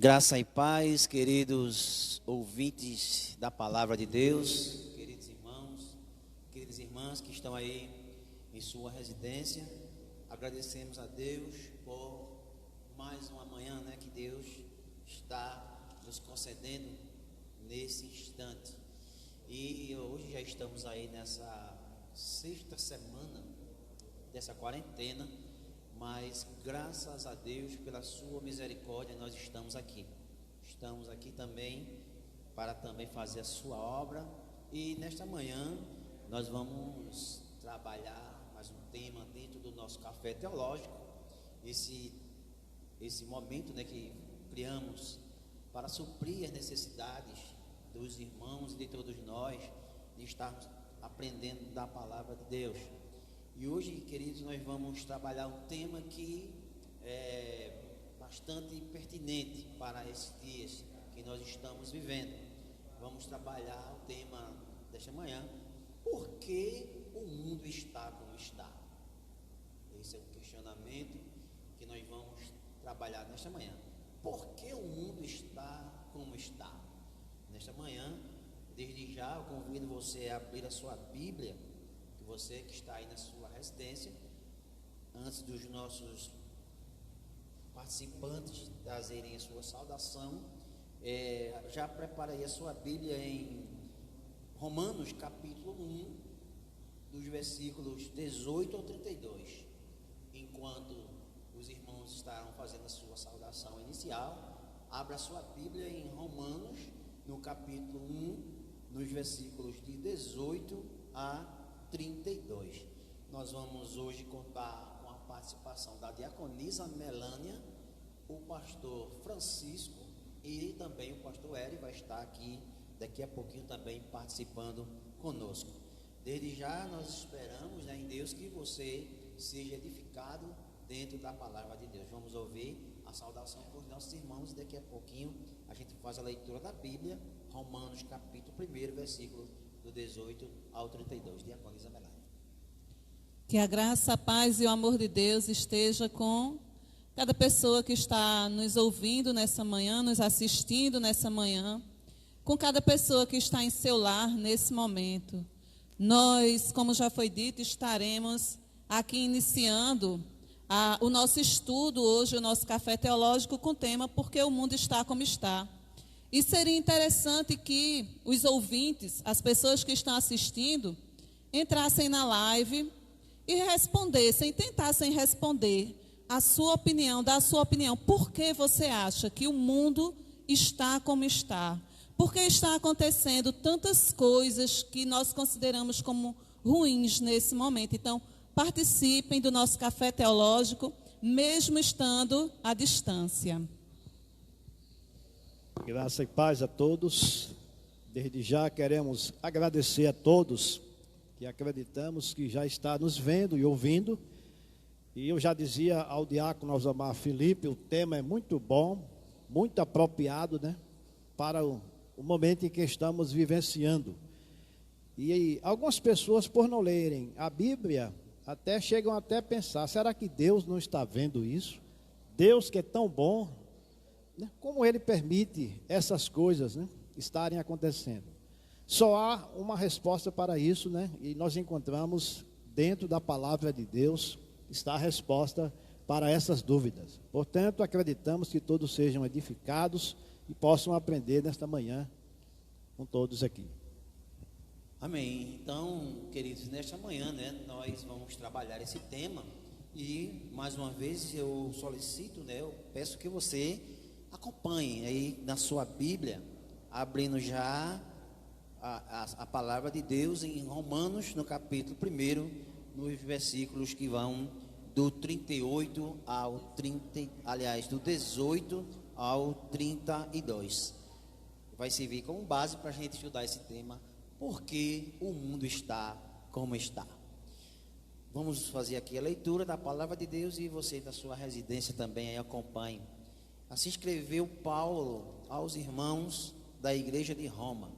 Graça e paz, queridos ouvintes da palavra de Deus, queridos irmãos, queridas irmãs que estão aí em sua residência. Agradecemos a Deus por mais uma manhã, que Deus está nos concedendo nesse instante. E hoje já estamos aí nessa sexta semana dessa quarentena. Mas graças a Deus, pela sua misericórdia, nós estamos aqui. Estamos aqui também para também fazer a sua obra. E nesta manhã nós vamos trabalhar mais um tema dentro do nosso café teológico. Esse momento que criamos para suprir as necessidades dos irmãos e de todos nós, de estarmos aprendendo da palavra de Deus. E hoje, queridos, nós vamos trabalhar um tema que é bastante pertinente para esses dias que nós estamos vivendo. Vamos trabalhar o tema desta manhã: por que o mundo está como está? Esse é o questionamento que nós vamos trabalhar nesta manhã. Por que o mundo está como está? Nesta manhã, desde já, eu convido você a abrir a sua Bíblia. Você que está aí na sua residência, antes dos nossos participantes trazerem a sua saudação, já prepara aí a sua Bíblia em Romanos capítulo 1, dos versículos 18 ao 32. Enquanto os irmãos estarão fazendo a sua saudação inicial, abra a sua Bíblia em Romanos, no capítulo 1, nos versículos de 18 a 32. Nós vamos hoje contar com a participação da diaconisa Melânia, o pastor Francisco e também o pastor Eri vai estar aqui daqui a pouquinho também participando conosco. Desde já nós esperamos em Deus que você seja edificado dentro da palavra de Deus. Vamos ouvir a saudação por nossos irmãos e daqui a pouquinho a gente faz a leitura da Bíblia, Romanos capítulo 1, versículo do 18 ao 32, diaconisa Melânia. Que a graça, a paz e o amor de Deus esteja com cada pessoa que está nos ouvindo nessa manhã, nos assistindo nessa manhã, com cada pessoa que está em seu lar nesse momento. Nós, como já foi dito, estaremos aqui iniciando o nosso estudo hoje, o nosso café teológico com o tema Por que o mundo está como está. E seria interessante que os ouvintes, as pessoas que estão assistindo, entrassem na live e respondessem, tentassem responder a sua opinião, dar a sua opinião. Por que você acha que o mundo está como está? Por que está acontecendo tantas coisas que nós consideramos como ruins nesse momento? Então, participem do nosso café teológico, mesmo estando à distância. Graça e paz a todos. Desde já queremos agradecer a todos que acreditamos que já está nos vendo e ouvindo. E eu já dizia ao diácono Alzamar Felipe, o tema é muito bom, muito apropriado, para o momento em que estamos vivenciando. E algumas pessoas, por não lerem a Bíblia, chegam até a pensar: será que Deus não está vendo isso? Deus que é tão bom, como Ele permite essas coisas estarem acontecendo? Só há uma resposta para isso, e nós encontramos dentro da palavra de Deus, está a resposta para essas dúvidas. Portanto, acreditamos que todos sejam edificados e possam aprender nesta manhã com todos aqui. Amém. Então, queridos, nesta manhã, nós vamos trabalhar esse tema e, mais uma vez, eu solicito, eu peço que você acompanhe aí na sua Bíblia, abrindo já a palavra de Deus em Romanos, no capítulo 1, nos versículos que vão do 38 ao 30, do 18 ao 32. Vai servir como base para a gente estudar esse tema: por que o mundo está como está? Vamos fazer aqui a leitura da palavra de Deus e você da sua residência também aí acompanhe. Assim escreveu Paulo aos irmãos da igreja de Roma: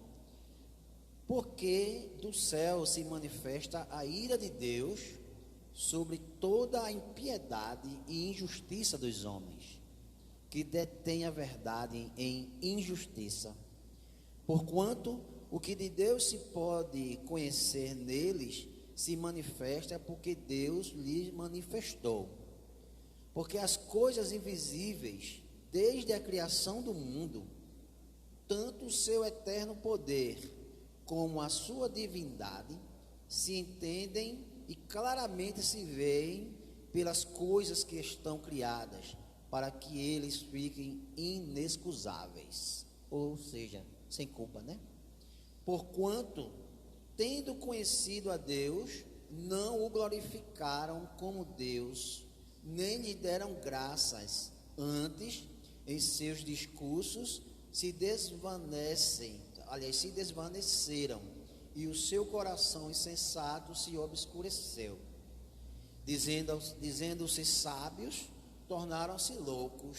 porque do céu se manifesta a ira de Deus sobre toda a impiedade e injustiça dos homens, que detêm a verdade em injustiça. Porquanto o que de Deus se pode conhecer neles se manifesta porque Deus lhes manifestou. Porque as coisas invisíveis, desde a criação do mundo, tanto o seu eterno poder como a sua divindade, se entendem e claramente se veem pelas coisas que estão criadas, para que eles fiquem inexcusáveis, ou seja, sem culpa, né? Porquanto, tendo conhecido a Deus, não o glorificaram como Deus, nem lhe deram graças, antes, em seus discursos, se desvaneceram, e o seu coração insensato se obscureceu. Dizendo-se sábios, tornaram-se loucos,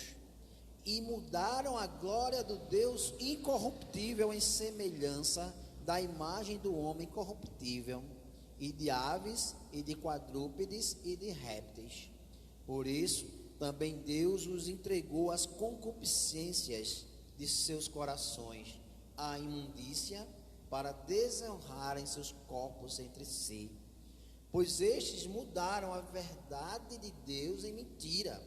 e mudaram a glória do Deus incorruptível em semelhança da imagem do homem corruptível, e de aves, e de quadrúpedes, e de répteis. Por isso, também Deus os entregou às concupiscências de seus corações, à imundícia, para desonrarem seus corpos entre si. Pois estes mudaram a verdade de Deus em mentira,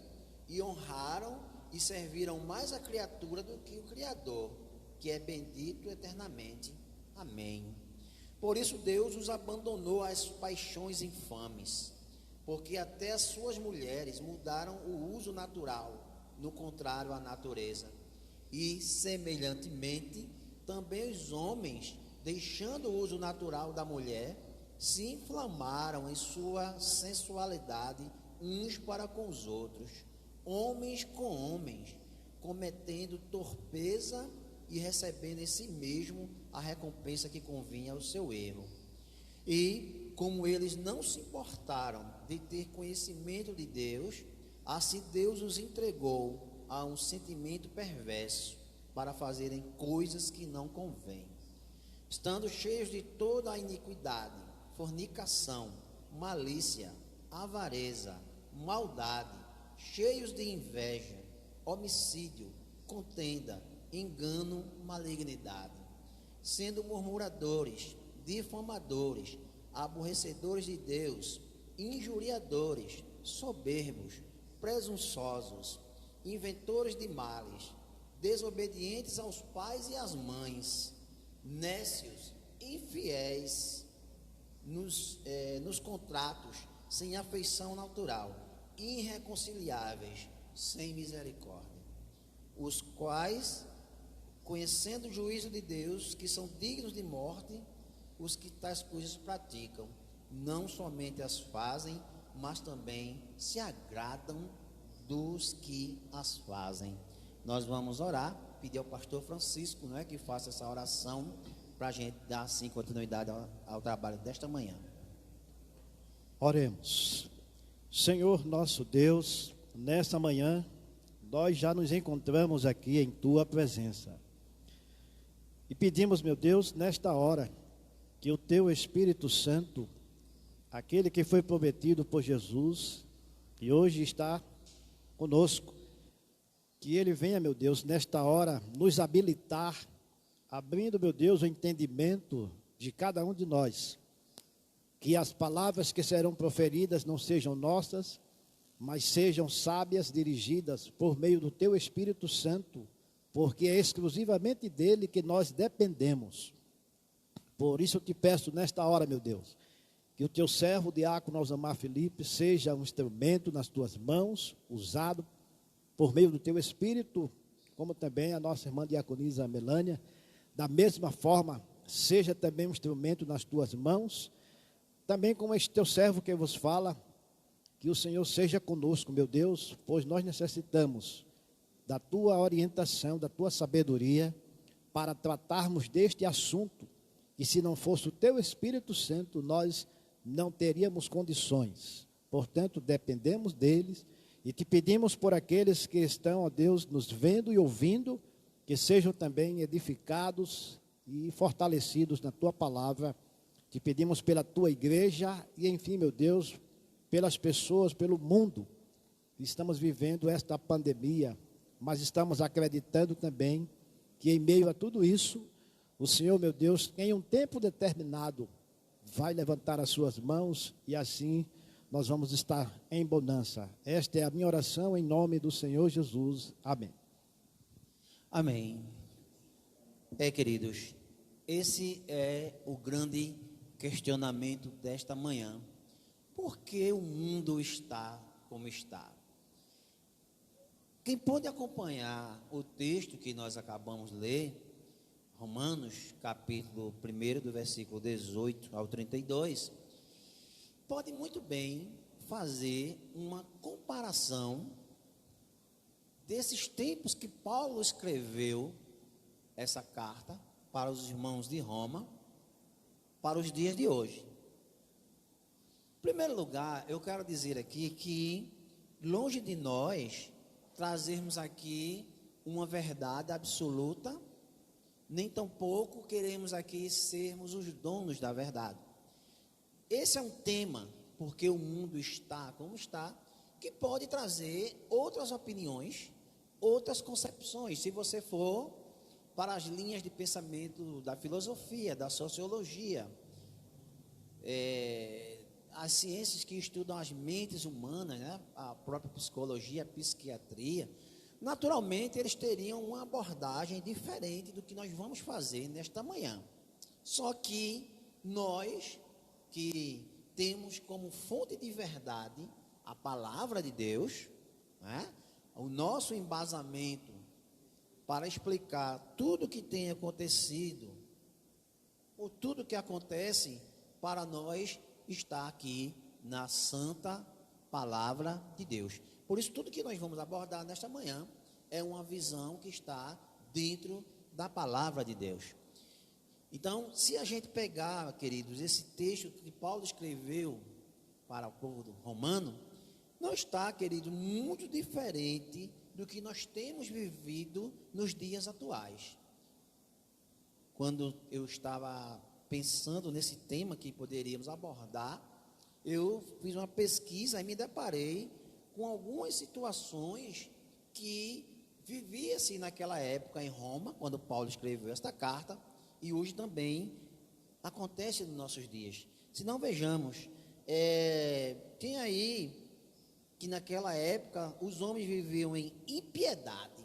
e honraram e serviram mais a criatura do que o Criador, que é bendito eternamente. Amém. Por isso Deus os abandonou às paixões infames, porque até as suas mulheres mudaram o uso natural, no contrário à natureza. E, semelhantemente, também os homens, deixando o uso natural da mulher, se inflamaram em sua sensualidade uns para com os outros, homens com homens, cometendo torpeza e recebendo em si mesmo a recompensa que convinha ao seu erro. E, como eles não se importaram de ter conhecimento de Deus, assim Deus os entregou a um sentimento perverso para fazerem coisas que não convêm, estando cheios de toda a iniquidade, fornicação, malícia, avareza, maldade, cheios de inveja, homicídio, contenda, engano, malignidade, sendo murmuradores, difamadores, aborrecedores de Deus, injuriadores, soberbos, presunçosos, inventores de males, desobedientes aos pais e às mães, nécios, infiéis nos contratos, sem afeição natural, irreconciliáveis, sem misericórdia, os quais, conhecendo o juízo de Deus, que são dignos de morte, os que tais coisas praticam, não somente as fazem, mas também se agradam dos que as fazem. Nós vamos orar, pedir ao pastor Francisco, não é, que faça essa oração, para a gente dar assim continuidade ao trabalho desta manhã. Oremos. Senhor nosso Deus, nesta manhã, nós já nos encontramos aqui em Tua presença. E pedimos, meu Deus, nesta hora, que o Teu Espírito Santo, aquele que foi prometido por Jesus, e hoje está conosco, que Ele venha, meu Deus, nesta hora, nos habilitar, abrindo, meu Deus, o entendimento de cada um de nós, que as palavras que serão proferidas não sejam nossas, mas sejam sábias, dirigidas por meio do Teu Espírito Santo, porque é exclusivamente dele que nós dependemos. Por isso eu te peço nesta hora, meu Deus, que o Teu servo, o diácono Alzamar Felipe, seja um instrumento nas Tuas mãos, usado por meio do Teu Espírito, como também a nossa irmã diaconisa Melânia. Da mesma forma, seja também um instrumento nas Tuas mãos, também como este Teu servo que vos fala, que o Senhor seja conosco, meu Deus, pois nós necessitamos da Tua orientação, da Tua sabedoria, para tratarmos deste assunto, e se não fosse o Teu Espírito Santo, nós não teríamos condições. Portanto, dependemos deles, e te pedimos por aqueles que estão, ó Deus, nos vendo e ouvindo, que sejam também edificados e fortalecidos na Tua palavra. Te pedimos pela Tua igreja e, enfim, meu Deus, pelas pessoas, pelo mundo que estamos vivendo esta pandemia mas estamos acreditando também que em meio a tudo isso, o Senhor, meu Deus, em um tempo determinado, vai levantar as suas mãos e assim nós vamos estar em bonança. Esta é a minha oração em nome do Senhor Jesus. Amém. Amém. Queridos, esse é o grande questionamento desta manhã. Por que o mundo está como está? Quem pode acompanhar o texto que nós acabamos de ler, Romanos, capítulo 1, do versículo 18 ao 32, pode muito bem fazer uma comparação desses tempos que Paulo escreveu essa carta para os irmãos de Roma, para os dias de hoje. Em primeiro lugar, eu quero dizer aqui que, longe de nós trazermos aqui uma verdade absoluta, nem tampouco queremos aqui sermos os donos da verdade. Esse é um tema, porque o mundo está como está, que pode trazer outras opiniões, outras concepções. Se você for para as linhas de pensamento da filosofia, da sociologia, as ciências que estudam as mentes humanas, né? A própria psicologia, a psiquiatria, naturalmente eles teriam uma abordagem diferente do que nós vamos fazer nesta manhã. Só que nós, que temos como fonte de verdade a palavra de Deus, né? O nosso embasamento para explicar tudo o que tem acontecido, ou tudo que acontece para nós, está aqui na santa palavra de Deus. Por isso, tudo que nós vamos abordar nesta manhã é uma visão que está dentro da palavra de Deus. Então, se a gente pegar, queridos, esse texto que Paulo escreveu para o povo romano, não está, querido, muito diferente do que nós temos vivido nos dias atuais. Quando eu estava pensando nesse tema que poderíamos abordar, eu fiz uma pesquisa e me deparei com algumas situações que vivia-se naquela época em Roma, quando Paulo escreveu esta carta, e hoje também acontece nos nossos dias. Se não vejamos, tem aí que naquela época os homens viviam em impiedade.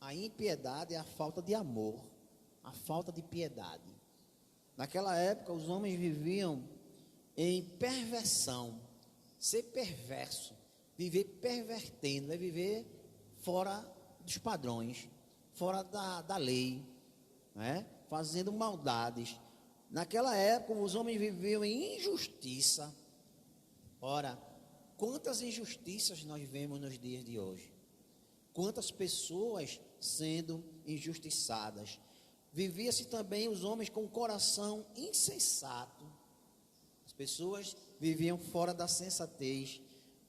A impiedade é a falta de amor, a falta de piedade. Naquela época os homens viviam em perversão, ser perverso, viver pervertendo, é viver fora dos padrões, fora da lei, né? Fazendo maldades. Naquela época os homens viviam em injustiça. Ora, quantas injustiças nós vemos nos dias de hoje? Quantas pessoas sendo injustiçadas? Vivia-se também os homens com o coração insensato. As pessoas viviam fora da sensatez.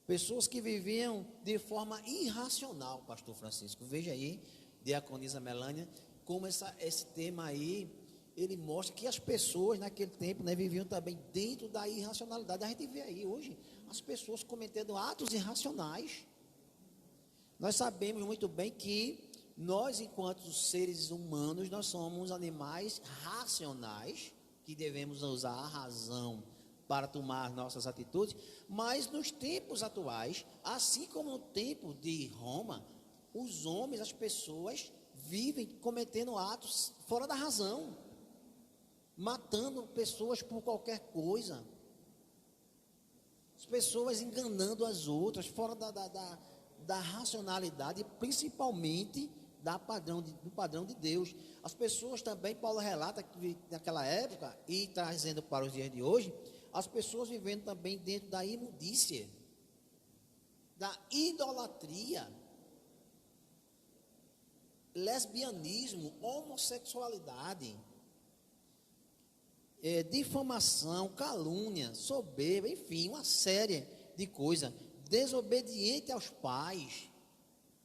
Pessoas que viviam de forma irracional, pastor Francisco. Veja aí, diaconisa Melânia, como esse tema aí, ele mostra que as pessoas naquele tempo, né, viviam também dentro da irracionalidade. A gente vê aí hoje as pessoas cometendo atos irracionais. Nós sabemos muito bem que nós, enquanto seres humanos, nós somos animais racionais, que devemos usar a razão para tomar nossas atitudes, mas nos tempos atuais, assim como no tempo de Roma, os homens, as pessoas vivem cometendo atos fora da razão, matando pessoas por qualquer coisa, as pessoas enganando as outras, fora da racionalidade, principalmente do padrão de Deus. As pessoas também, Paulo relata que naquela época, e trazendo para os dias de hoje, as pessoas vivendo também dentro da imundícia, da idolatria, lesbianismo, homossexualidade, difamação, calúnia, soberba, enfim, uma série de coisas, desobediente aos pais.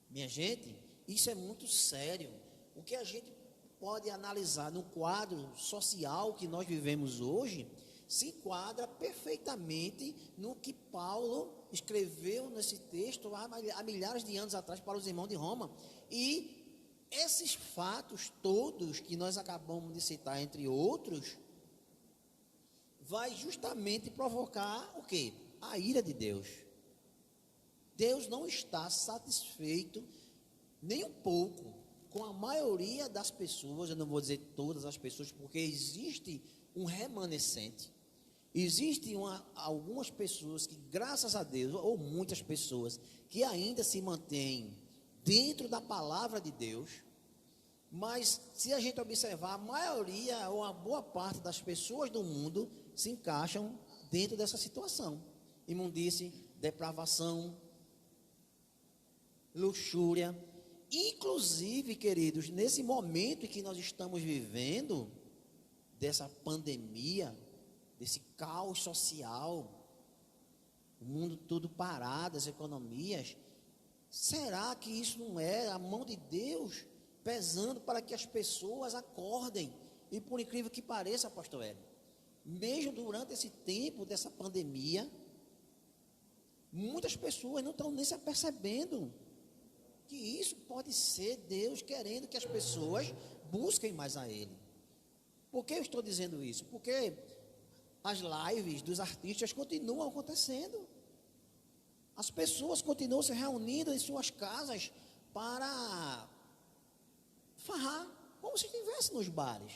Minha gente, isso é muito sério. O que a gente pode analisar no quadro social que nós vivemos hoje, se enquadra perfeitamente no que Paulo escreveu nesse texto há milhares de anos atrás para os irmãos de Roma. E esses fatos todos que nós acabamos de citar, entre outros, vai justamente provocar o quê? A ira de Deus. Deus não está satisfeito nem um pouco com a maioria das pessoas, eu não vou dizer todas as pessoas, porque existe um remanescente. Existem algumas pessoas que, graças a Deus, ou muitas pessoas, que ainda se mantêm dentro da palavra de Deus, mas se a gente observar, a maioria ou a boa parte das pessoas do mundo se encaixam dentro dessa situação. Imundície, depravação, luxúria. Inclusive, queridos, nesse momento em que nós estamos vivendo, dessa pandemia, desse caos social, o mundo todo parado, as economias, será que isso não é a mão de Deus pesando para que as pessoas acordem? E por incrível que pareça, pastor Hélio, mesmo durante esse tempo dessa pandemia, muitas pessoas não estão nem se apercebendo que isso pode ser Deus querendo que as pessoas busquem mais a Ele. Por que eu estou dizendo isso? Porque as lives dos artistas continuam acontecendo. As pessoas continuam se reunindo em suas casas para farrar, como se estivesse nos bares.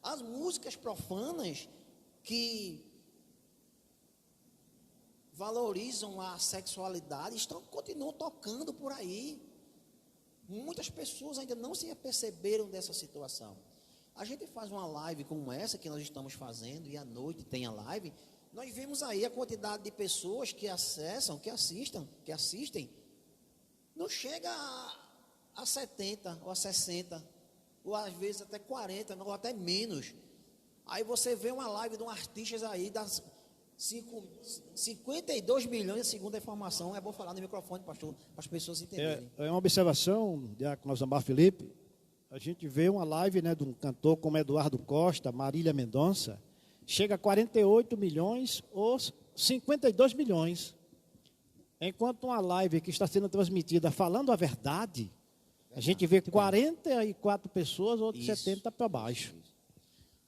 As músicas profanas que valorizam a sexualidade continuam tocando por aí. Muitas pessoas ainda não se aperceberam dessa situação. A gente faz uma live como essa que nós estamos fazendo, e à noite tem a live, nós vemos aí a quantidade de pessoas que acessam, que assistem, não chega a 70 ou a 60, ou às vezes até 40, ou até menos. Aí você vê uma live de um artista aí, das 52 milhões, segundo a informação. É bom falar no microfone, pastor, para as pessoas entenderem. É uma observação, Diácono Zambar Felipe. A gente vê uma live, né, de um cantor como Eduardo Costa, Marília Mendonça, chega a 48 milhões ou 52 milhões. Enquanto uma live que está sendo transmitida falando a verdade, a gente vê 44 pessoas ou de 70 para baixo.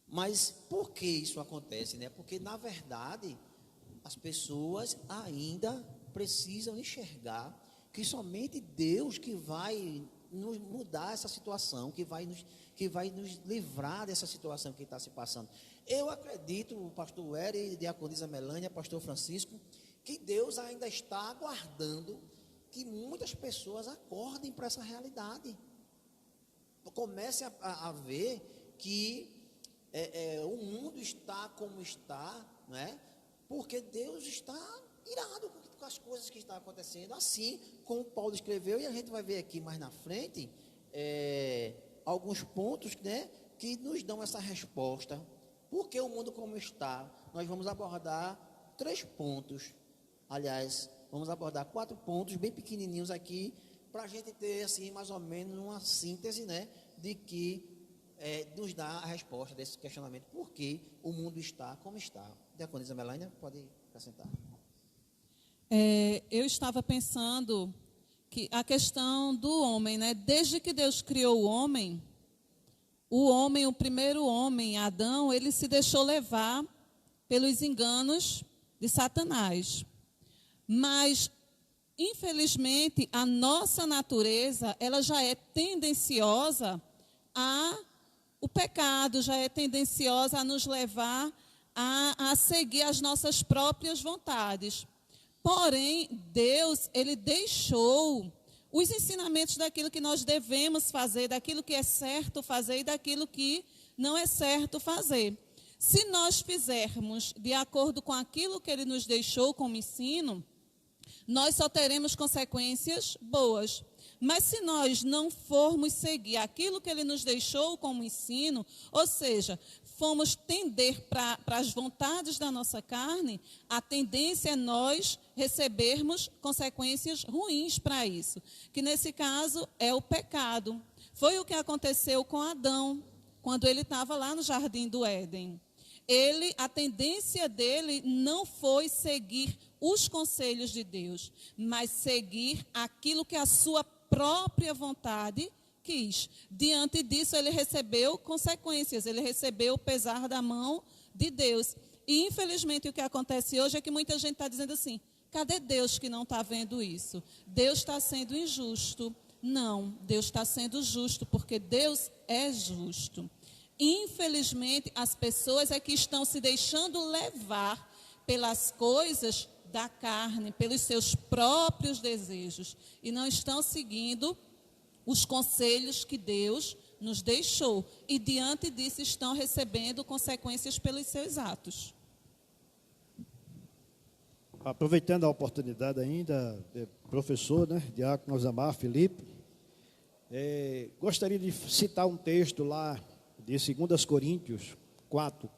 Mas por que isso acontece, né? Porque, na verdade, as pessoas ainda precisam enxergar que somente Deus que vai nos mudar essa situação, que vai nos livrar dessa situação que está se passando. Eu acredito, o pastor Eri, diaconisa Melânia, pastor Francisco, que Deus ainda está aguardando que muitas pessoas acordem para essa realidade. Comecem a ver que o mundo está como está, né? Porque Deus está irado com as coisas que estão acontecendo, assim como Paulo escreveu, e a gente vai ver aqui mais na frente alguns pontos, né, que nos dão essa resposta. Por que o mundo como está? Nós vamos abordar 3 pontos, aliás, vamos abordar 4 pontos bem pequenininhos aqui, para a gente ter assim mais ou menos uma síntese, né, de que nos dá a resposta desse questionamento. Por que o mundo está como está? Diaconisa Melânia, pode acrescentar. Eu estava pensando que a questão do homem, né? Desde que Deus criou o primeiro homem, Adão, ele se deixou levar pelos enganos de Satanás. Mas, infelizmente, a nossa natureza, ela já é tendenciosa o pecado, já é tendenciosa a nos levar a seguir as nossas próprias vontades. Porém, Deus, Ele deixou os ensinamentos daquilo que nós devemos fazer, daquilo que é certo fazer e daquilo que não é certo fazer. Se nós fizermos de acordo com aquilo que Ele nos deixou como ensino, nós só teremos consequências boas. Mas se nós não formos seguir aquilo que Ele nos deixou como ensino, ou seja, formos tender para as vontades da nossa carne, a tendência é nós recebermos consequências ruins para isso, que nesse caso é o pecado. Foi o que aconteceu com Adão, quando ele estava lá no Jardim do Éden. a tendência dele não foi seguir os conselhos de Deus, mas seguir aquilo que a sua própria vontade quis. Diante disso, ele recebeu consequências, ele recebeu o pesar da mão de Deus. E, infelizmente, o que acontece hoje é que muita gente está dizendo assim, cadê Deus que não está vendo isso? Deus está sendo injusto. Não, Deus está sendo justo, porque Deus é justo. Infelizmente, as pessoas é que estão se deixando levar pelas coisas da carne, pelos seus próprios desejos, e não estão seguindo os conselhos que Deus nos deixou, e diante disso estão recebendo consequências pelos seus atos. Aproveitando a oportunidade ainda, professor, diácono Osamar Felipe, gostaria de citar um texto lá de 2 Coríntios 4,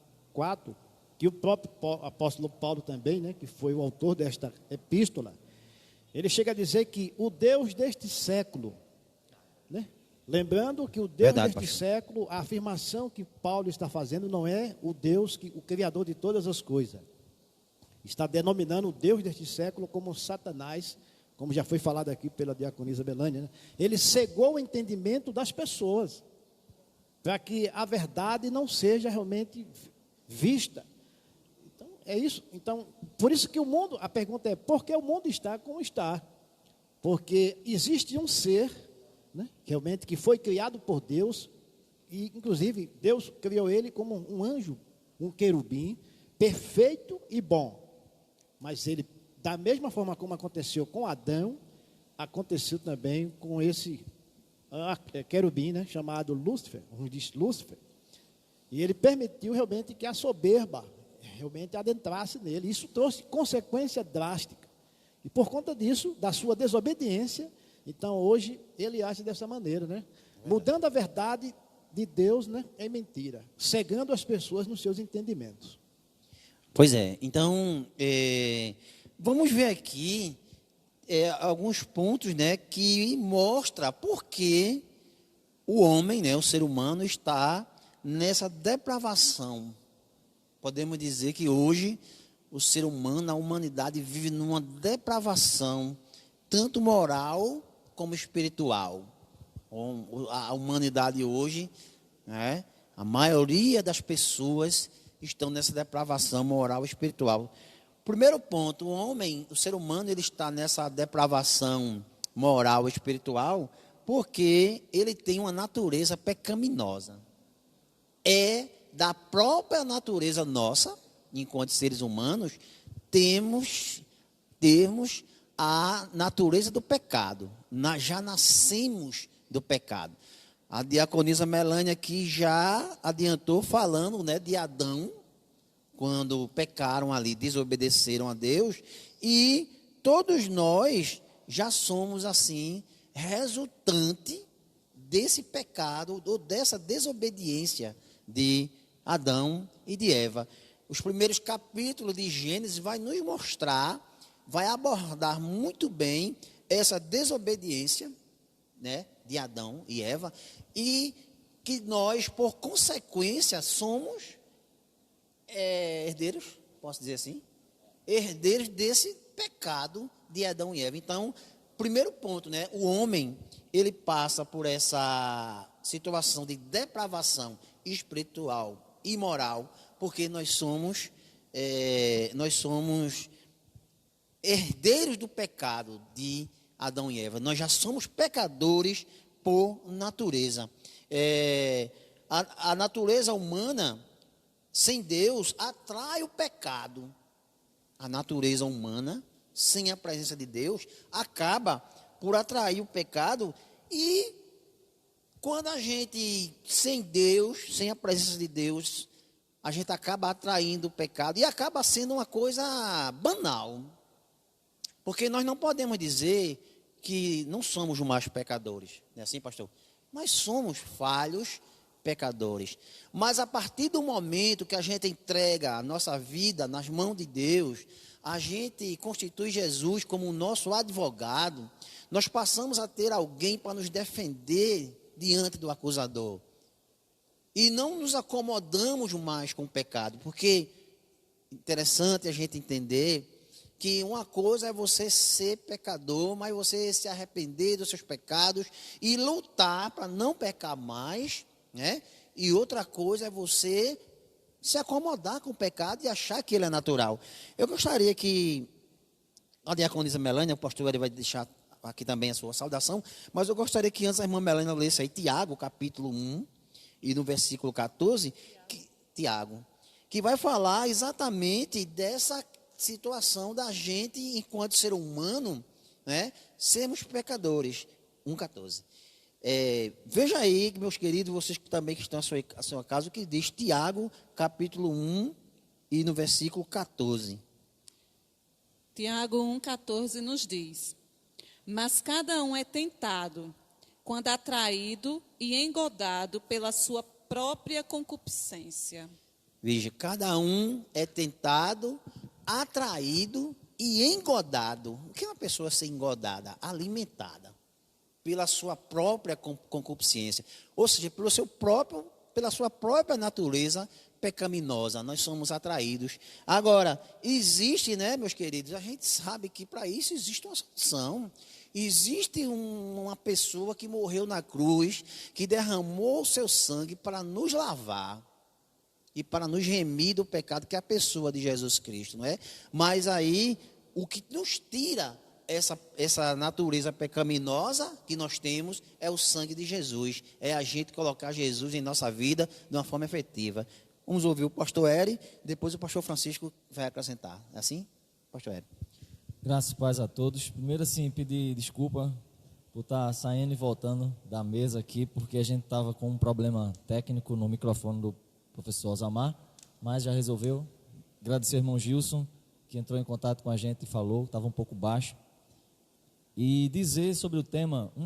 que o próprio apóstolo Paulo também, que foi o autor desta epístola, ele chega a dizer que o Deus deste século, lembrando que o Deus deste século, a afirmação que Paulo está fazendo não é o Deus, o Criador de todas as coisas. Está denominando o Deus deste século como Satanás, como já foi falado aqui pela diaconisa Belânia. Ele cegou o entendimento das pessoas, para que a verdade não seja realmente vista. Então, é isso. Então, por isso que o mundo, a pergunta é, por que o mundo está como está? Porque existe um ser, realmente, que foi criado por Deus, e inclusive Deus criou ele como um anjo, um querubim, perfeito e bom. Mas ele, da mesma forma como aconteceu com Adão, aconteceu também com esse querubim, chamado Lúcifer, Lúcifer. E ele permitiu realmente que a soberba realmente adentrasse nele. Isso trouxe consequência drástica. E por conta disso, da sua desobediência, então hoje ele age dessa maneira, mudando a verdade de Deus, em mentira, cegando as pessoas nos seus entendimentos. Pois é, então vamos ver aqui alguns pontos, que mostra por que o homem, o ser humano, está nessa depravação. Podemos dizer que hoje o ser humano, a humanidade vive numa depravação, tanto moral como espiritual. A humanidade hoje, a maioria das pessoas estão nessa depravação moral e espiritual. Primeiro ponto, o ser humano, ele está nessa depravação moral e espiritual porque ele tem uma natureza pecaminosa. É da própria natureza nossa, enquanto seres humanos, temos a natureza do pecado. Nós já nascemos do pecado. A diaconisa Melânia aqui já adiantou falando, de Adão, quando pecaram ali, desobedeceram a Deus, e todos nós já somos assim, resultante desse pecado, ou dessa desobediência de Adão e de Eva. Os primeiros capítulos de Gênesis vai nos mostrar, vai abordar muito bem essa desobediência, de Adão e Eva, e que nós, por consequência, somos herdeiros, posso dizer assim? Herdeiros desse pecado de Adão e Eva. Então, primeiro ponto, o homem, ele passa por essa situação de depravação espiritual e moral, porque nós somos herdeiros do pecado de Adão e Eva. Nós já somos pecadores por natureza. A natureza humana, sem Deus, atrai o pecado. A natureza humana, sem a presença de Deus, acaba por atrair o pecado. E quando a gente, sem Deus, sem a presença de Deus, a gente acaba atraindo o pecado. E acaba sendo uma coisa banal. Porque nós não podemos dizer que não somos mais pecadores. Não é assim, pastor? Nós somos falhos pecadores. Mas a partir do momento que a gente entrega a nossa vida nas mãos de Deus, a gente constitui Jesus como o nosso advogado, nós passamos a ter alguém para nos defender diante do acusador. E não nos acomodamos mais com o pecado, porque interessante a gente entender que uma coisa é você ser pecador, mas você se arrepender dos seus pecados e lutar para não pecar mais, né? E outra coisa é você se acomodar com o pecado e achar que ele é natural. Eu gostaria que a diaconisa Melânia, o pastor ele vai deixar aqui também a sua saudação, mas eu gostaria que antes a irmã Melânia lesse aí Tiago, capítulo 1, e no versículo 14, Tiago, que vai falar exatamente dessa situação da gente, enquanto ser humano, né, sermos pecadores. 1,14. Veja aí, meus queridos, vocês que também que estão à sua casa, o que diz Tiago, capítulo 1, e no versículo 14. Tiago 1,14 nos diz: mas cada um é tentado, quando atraído e engodado pela sua própria concupiscência. Veja, cada um é tentado, atraído e engodado. O que é uma pessoa ser engodada? Alimentada pela sua própria concupiscência, ou seja, pela sua própria natureza pecaminosa. Nós somos atraídos. Agora, existe, né, meus queridos, a gente sabe que para isso existe uma solução. Existe uma pessoa que morreu na cruz, que derramou o seu sangue para nos lavar e para nos remir do pecado, que é a pessoa de Jesus Cristo, não é? Mas aí, o que nos tira essa natureza pecaminosa que nós temos é o sangue de Jesus. É a gente colocar Jesus em nossa vida de uma forma efetiva. Vamos ouvir o pastor Eri, depois o pastor Francisco vai acrescentar. É assim, pastor Eri? Graças e paz a todos. Primeiro, assim, pedir desculpa por estar saindo e voltando da mesa aqui, porque a gente estava com um problema técnico no microfone do professor Alzamar, mas já resolveu. Agradecer ao irmão Gilson, que entrou em contato com a gente e falou, estava um pouco baixo. E dizer sobre o tema, um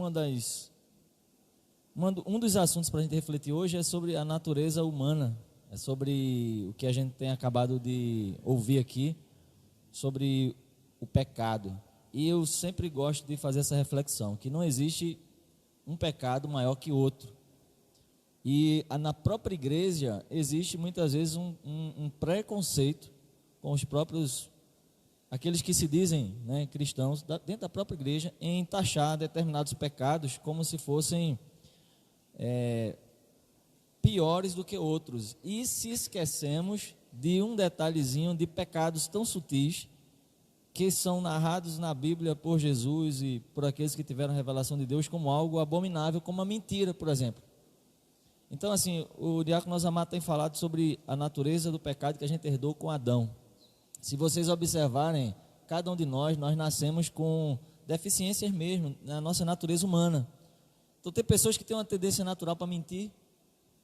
dos assuntos para a gente refletir hoje é sobre a natureza humana, é sobre o que a gente tem acabado de ouvir aqui, sobre o pecado. E eu sempre gosto de fazer essa reflexão, que não existe um pecado maior que outro. E na própria igreja existe muitas vezes um preconceito com os próprios, aqueles que se dizem, né, cristãos, dentro da própria igreja, em taxar determinados pecados como se fossem piores do que outros. E se esquecemos de um detalhezinho de pecados tão sutis que são narrados na Bíblia por Jesus e por aqueles que tiveram a revelação de Deus como algo abominável, como a mentira, por exemplo. Então, assim, o diácono Alzamar tem falado sobre a natureza do pecado que a gente herdou com Adão. Se vocês observarem, cada um de nós nascemos com deficiências mesmo, na nossa natureza humana. Então, tem pessoas que têm uma tendência natural para mentir,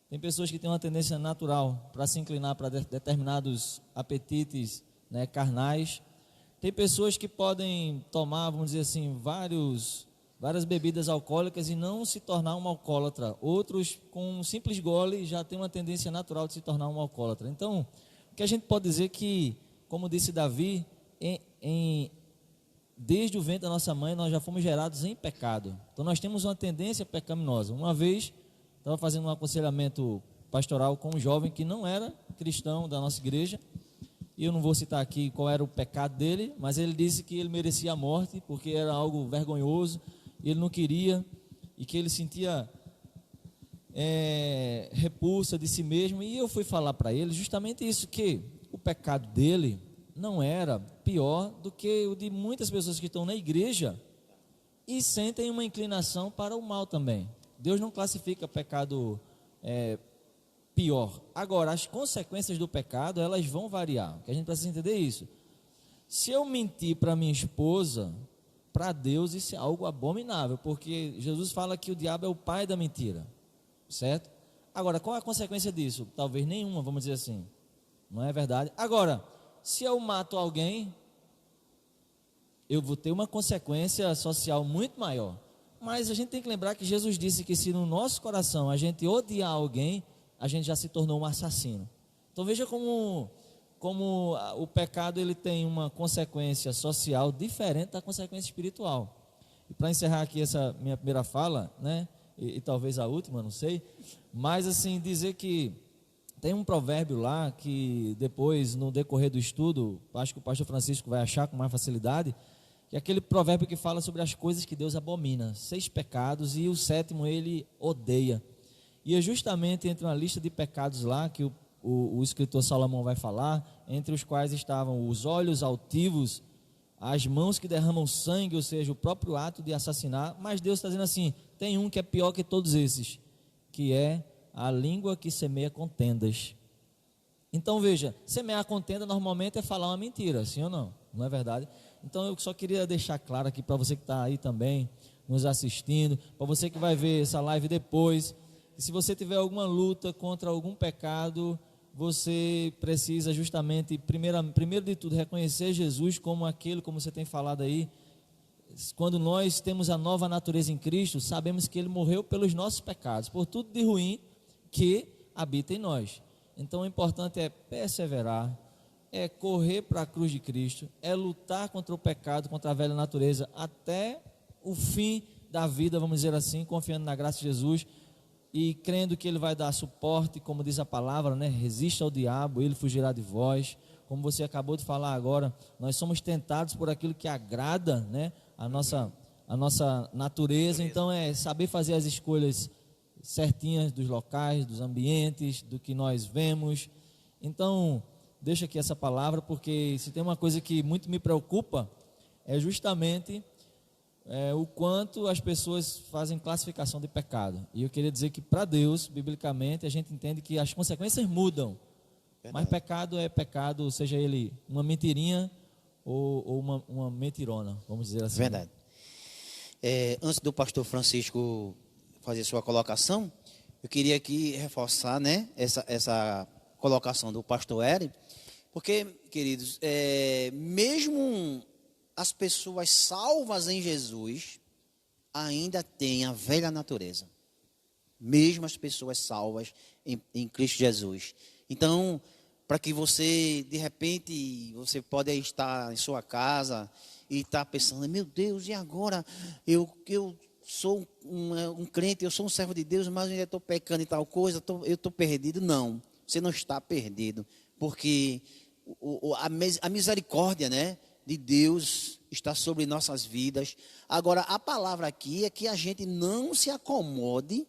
tem pessoas que têm uma tendência natural para se inclinar para determinados apetites, né, carnais. Tem pessoas que podem tomar, vamos dizer assim, várias bebidas alcoólicas e não se tornar um alcoólatra. Outros, com um simples gole, já têm uma tendência natural de se tornar um alcoólatra. Então, o que a gente pode dizer que, como disse Davi, desde o ventre da nossa mãe, nós já fomos gerados em pecado. Então, nós temos uma tendência pecaminosa. Uma vez, estava fazendo um aconselhamento pastoral com um jovem que não era cristão da nossa igreja, e eu não vou citar aqui qual era o pecado dele, mas ele disse que ele merecia a morte, porque era algo vergonhoso, ele não queria, e que ele sentia repulsa de si mesmo, e eu fui falar para ele justamente isso, que o pecado dele não era pior do que o de muitas pessoas que estão na igreja e sentem uma inclinação para o mal também. Deus não classifica pecado pior. Agora, as consequências do pecado, elas vão variar, que a gente precisa entender isso. Se eu mentir para minha esposa, para Deus isso é algo abominável, porque Jesus fala que o diabo é o pai da mentira, certo? Agora, qual é a consequência disso? Talvez nenhuma, vamos dizer assim, não é verdade? Agora, se eu mato alguém, eu vou ter uma consequência social muito maior. Mas a gente tem que lembrar que Jesus disse que se no nosso coração a gente odiar alguém, a gente já se tornou um assassino. Então veja como o pecado ele tem uma consequência social diferente da consequência espiritual. E para encerrar aqui essa minha primeira fala, né, e talvez a última, não sei. Mas assim, dizer que tem um provérbio lá que depois, no decorrer do estudo, acho que o pastor Francisco vai achar com mais facilidade, que é aquele provérbio que fala sobre as coisas que Deus abomina, 6 pecados, e o 7º ele odeia. E é justamente entre uma lista de pecados lá que o escritor Salomão vai falar, entre os quais estavam os olhos altivos, as mãos que derramam sangue, ou seja, o próprio ato de assassinar. Mas Deus está dizendo assim, tem um que é pior que todos esses, que é a língua que semeia contendas. Então veja, semear contenda normalmente é falar uma mentira, sim ou não? Não é verdade? Então eu só queria deixar claro aqui para você que está aí também nos assistindo, para você que vai ver essa live depois, que se você tiver alguma luta contra algum pecado, você precisa justamente, primeiro de tudo, reconhecer Jesus como aquele, como você tem falado aí. Quando nós temos a nova natureza em Cristo, sabemos que Ele morreu pelos nossos pecados, por tudo de ruim que habita em nós. Então o importante é perseverar, é correr para a cruz de Cristo, é lutar contra o pecado, contra a velha natureza, até o fim da vida, vamos dizer assim, confiando na graça de Jesus e crendo que Ele vai dar suporte, como diz a palavra, né? Resista ao diabo, ele fugirá de vós. Como você acabou de falar agora, nós somos tentados por aquilo que agrada, né? a nossa natureza. Então é saber fazer as escolhas certinhas dos locais, dos ambientes, do que nós vemos. Então deixa aqui essa palavra, porque se tem uma coisa que muito me preocupa, é justamente o quanto as pessoas fazem classificação de pecado. E eu queria dizer que para Deus, biblicamente, a gente entende que as consequências mudam. Verdade. Mas pecado é pecado, seja ele uma mentirinha ou uma mentirona, vamos dizer assim. Verdade. Antes do pastor Francisco fazer sua colocação, eu queria aqui reforçar, né, essa colocação do pastor Eri, porque, queridos, mesmo as pessoas salvas em Jesus ainda têm a velha natureza. Mesmo as pessoas salvas em Cristo Jesus. Então, para que você, de repente, você pode estar em sua casa e estar pensando, meu Deus, e agora? Eu sou um crente, eu sou um servo de Deus, mas eu ainda estou pecando e tal coisa, eu estou perdido. Não, você não está perdido, porque a misericórdia, né, de Deus está sobre nossas vidas. Agora, a palavra aqui é que a gente não se acomode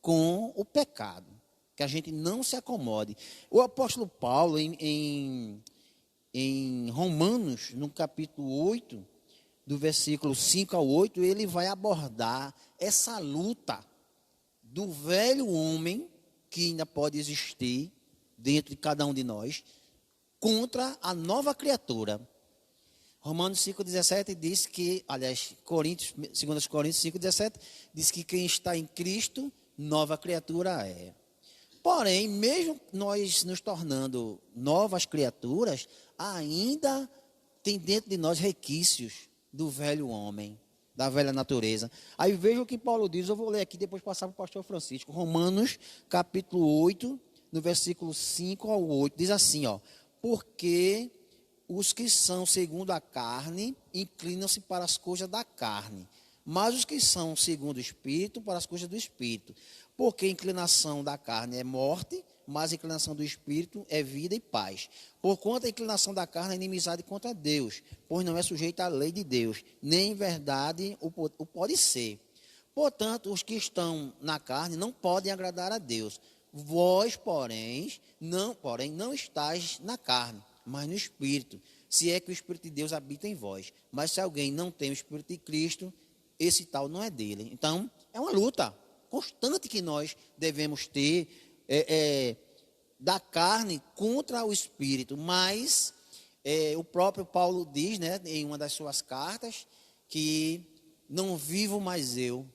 com o pecado, que a gente não se acomode. O apóstolo Paulo, em Romanos, no capítulo 8, do versículo 5 ao 8, ele vai abordar essa luta do velho homem, que ainda pode existir dentro de cada um de nós, contra a nova criatura. Romanos 5,17 diz que, aliás, 2 Coríntios 5,17, diz que quem está em Cristo, nova criatura é. Porém, mesmo nós nos tornando novas criaturas, ainda tem dentro de nós requisitos do velho homem, da velha natureza. Aí veja o que Paulo diz, eu vou ler aqui, depois passar para o pastor Francisco. Romanos, capítulo 8, no versículo 5 ao 8, diz assim, ó: porque os que são segundo a carne inclinam-se para as coisas da carne, mas os que são segundo o Espírito, para as coisas do Espírito. Porque a inclinação da carne é morte, mas a inclinação do Espírito é vida e paz. Porquanto a inclinação da carne é inimizade contra Deus, pois não é sujeita à lei de Deus, nem em verdade o pode ser. Portanto, os que estão na carne não podem agradar a Deus. Vós, porém, não estáis na carne, mas no Espírito, se é que o Espírito de Deus habita em vós. Mas se alguém não tem o Espírito de Cristo, esse tal não é dele. Então, é uma luta constante que nós devemos ter da carne contra o Espírito. Mas o próprio Paulo diz, né, em uma das suas cartas, que não vivo mais eu,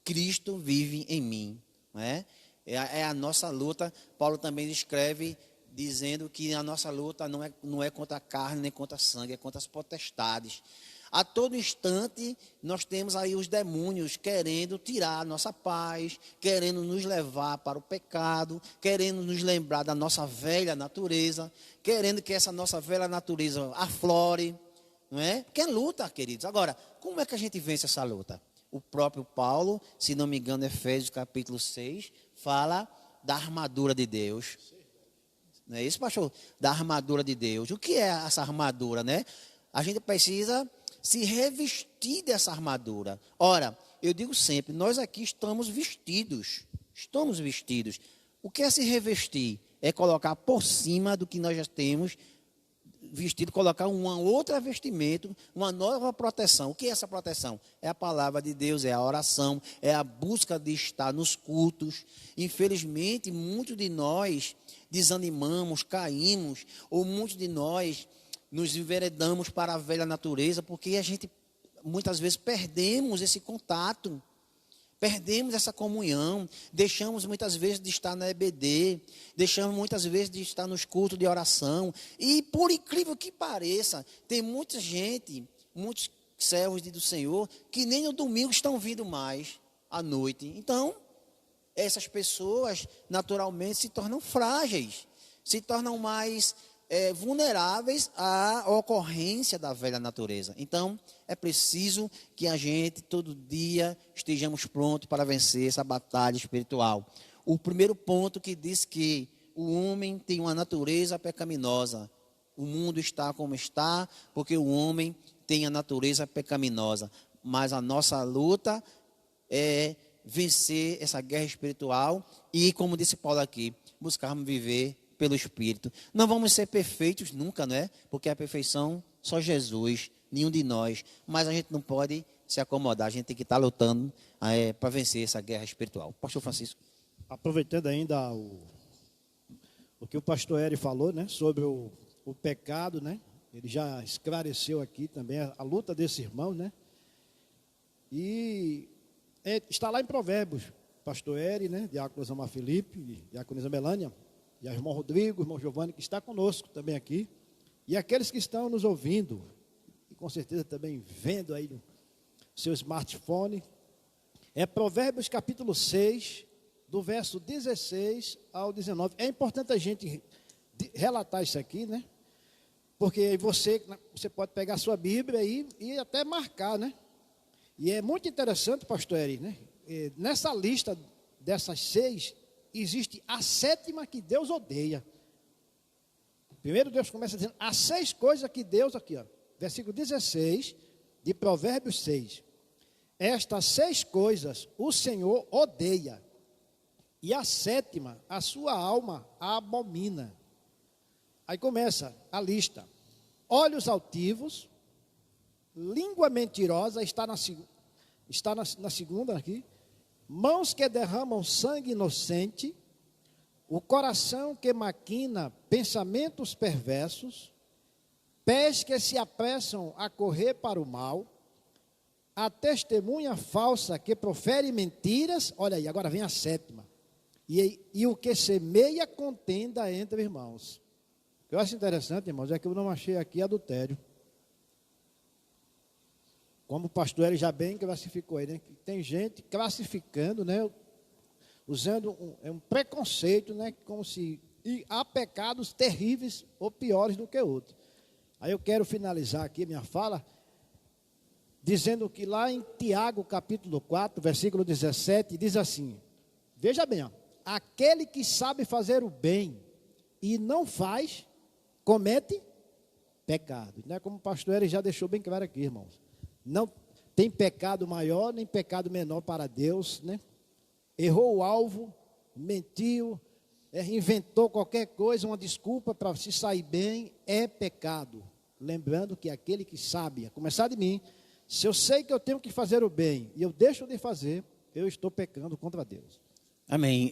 Cristo vive em mim. Não é? É a nossa luta. Paulo também escreve dizendo que a nossa luta não é contra a carne nem contra a sangue, é contra as potestades. A todo instante nós temos aí os demônios querendo tirar a nossa paz, querendo nos levar para o pecado, querendo nos lembrar da nossa velha natureza, querendo que essa nossa velha natureza aflore, não é? Porque é luta, queridos. Agora, como é que a gente vence essa luta? O próprio Paulo, se não me engano, Efésios capítulo 6, fala da armadura de Deus. Não é isso, pastor? Da armadura de Deus. O que é essa armadura, né? A gente precisa se revestir dessa armadura. Ora, eu digo sempre, nós aqui estamos vestidos. Estamos vestidos. O que é se revestir? É colocar por cima do que nós já temos vestido, colocar uma outra vestimento, uma nova proteção. O que é essa proteção? É a palavra de Deus, é a oração, é a busca de estar nos cultos. Infelizmente, muitos de nós desanimamos, caímos, ou muitos de nós nos enveredamos para a velha natureza, porque a gente muitas vezes perdemos esse contato. Perdemos essa comunhão, deixamos muitas vezes de estar na EBD, deixamos muitas vezes de estar nos cultos de oração. E por incrível que pareça, tem muita gente, muitos servos do Senhor, que nem no domingo estão vindo mais à noite. Então, essas pessoas naturalmente se tornam frágeis, se tornam mais vulneráveis à ocorrência da velha natureza. Então, é preciso que a gente, todo dia, estejamos prontos para vencer essa batalha espiritual. O primeiro ponto que diz que o homem tem uma natureza pecaminosa. O mundo está como está, porque o homem tem a natureza pecaminosa. Mas a nossa luta é vencer essa guerra espiritual e, como disse Paulo aqui, buscarmos viver pelo Espírito. Não vamos ser perfeitos nunca, não é? Porque a perfeição só Jesus, nenhum de nós. Mas a gente não pode se acomodar, a gente tem que estar lutando para vencer essa guerra espiritual. Pastor Francisco. Aproveitando ainda o que o pastor Eri falou, né, sobre o pecado, né? Ele já esclareceu aqui também a luta desse irmão, né? E está lá em Provérbios, pastor Eri, né, diácono Zamar Felipe, diácono Melânia, e o irmão Rodrigo, o irmão Giovanni, que está conosco também aqui, e aqueles que estão nos ouvindo, e com certeza também vendo aí no seu smartphone, é Provérbios capítulo 6, do verso 16 ao 19. É importante a gente relatar isso aqui, né? Porque aí você pode pegar a sua Bíblia e até marcar, né? E é muito interessante, pastor Eri, né? Nessa lista dessas 6, existe a 7ª que Deus odeia. Primeiro Deus começa dizendo as 6 coisas que Deus, aqui ó, versículo 16 de Provérbios 6. Estas 6 coisas o Senhor odeia, e a 7ª, a sua alma a abomina. Aí começa a lista: olhos altivos, língua mentirosa, está na segunda aqui, mãos que derramam sangue inocente, o coração que maquina pensamentos perversos, pés que se apressam a correr para o mal, a testemunha falsa que profere mentiras. Olha aí, agora vem a 7ª. E o que semeia contenda entre irmãos. O que eu acho interessante, irmãos, é que eu não achei aqui adultério. Como o pastor ele já bem classificou aí, né? Tem gente classificando, né? Usando um preconceito, né? Como se há pecados terríveis ou piores do que outros. Aí eu quero finalizar aqui minha fala dizendo que lá em Tiago capítulo 4, versículo 17, diz assim: veja bem, ó, aquele que sabe fazer o bem e não faz, comete pecado. Né? Como o pastor ele já deixou bem claro aqui, irmãos. Não tem pecado maior nem pecado menor para Deus, né? Errou o alvo, mentiu, inventou qualquer coisa, uma desculpa para se sair bem, é pecado. Lembrando que aquele que sabe, a começar de mim, se eu sei que eu tenho que fazer o bem e eu deixo de fazer, eu estou pecando contra Deus. Amém.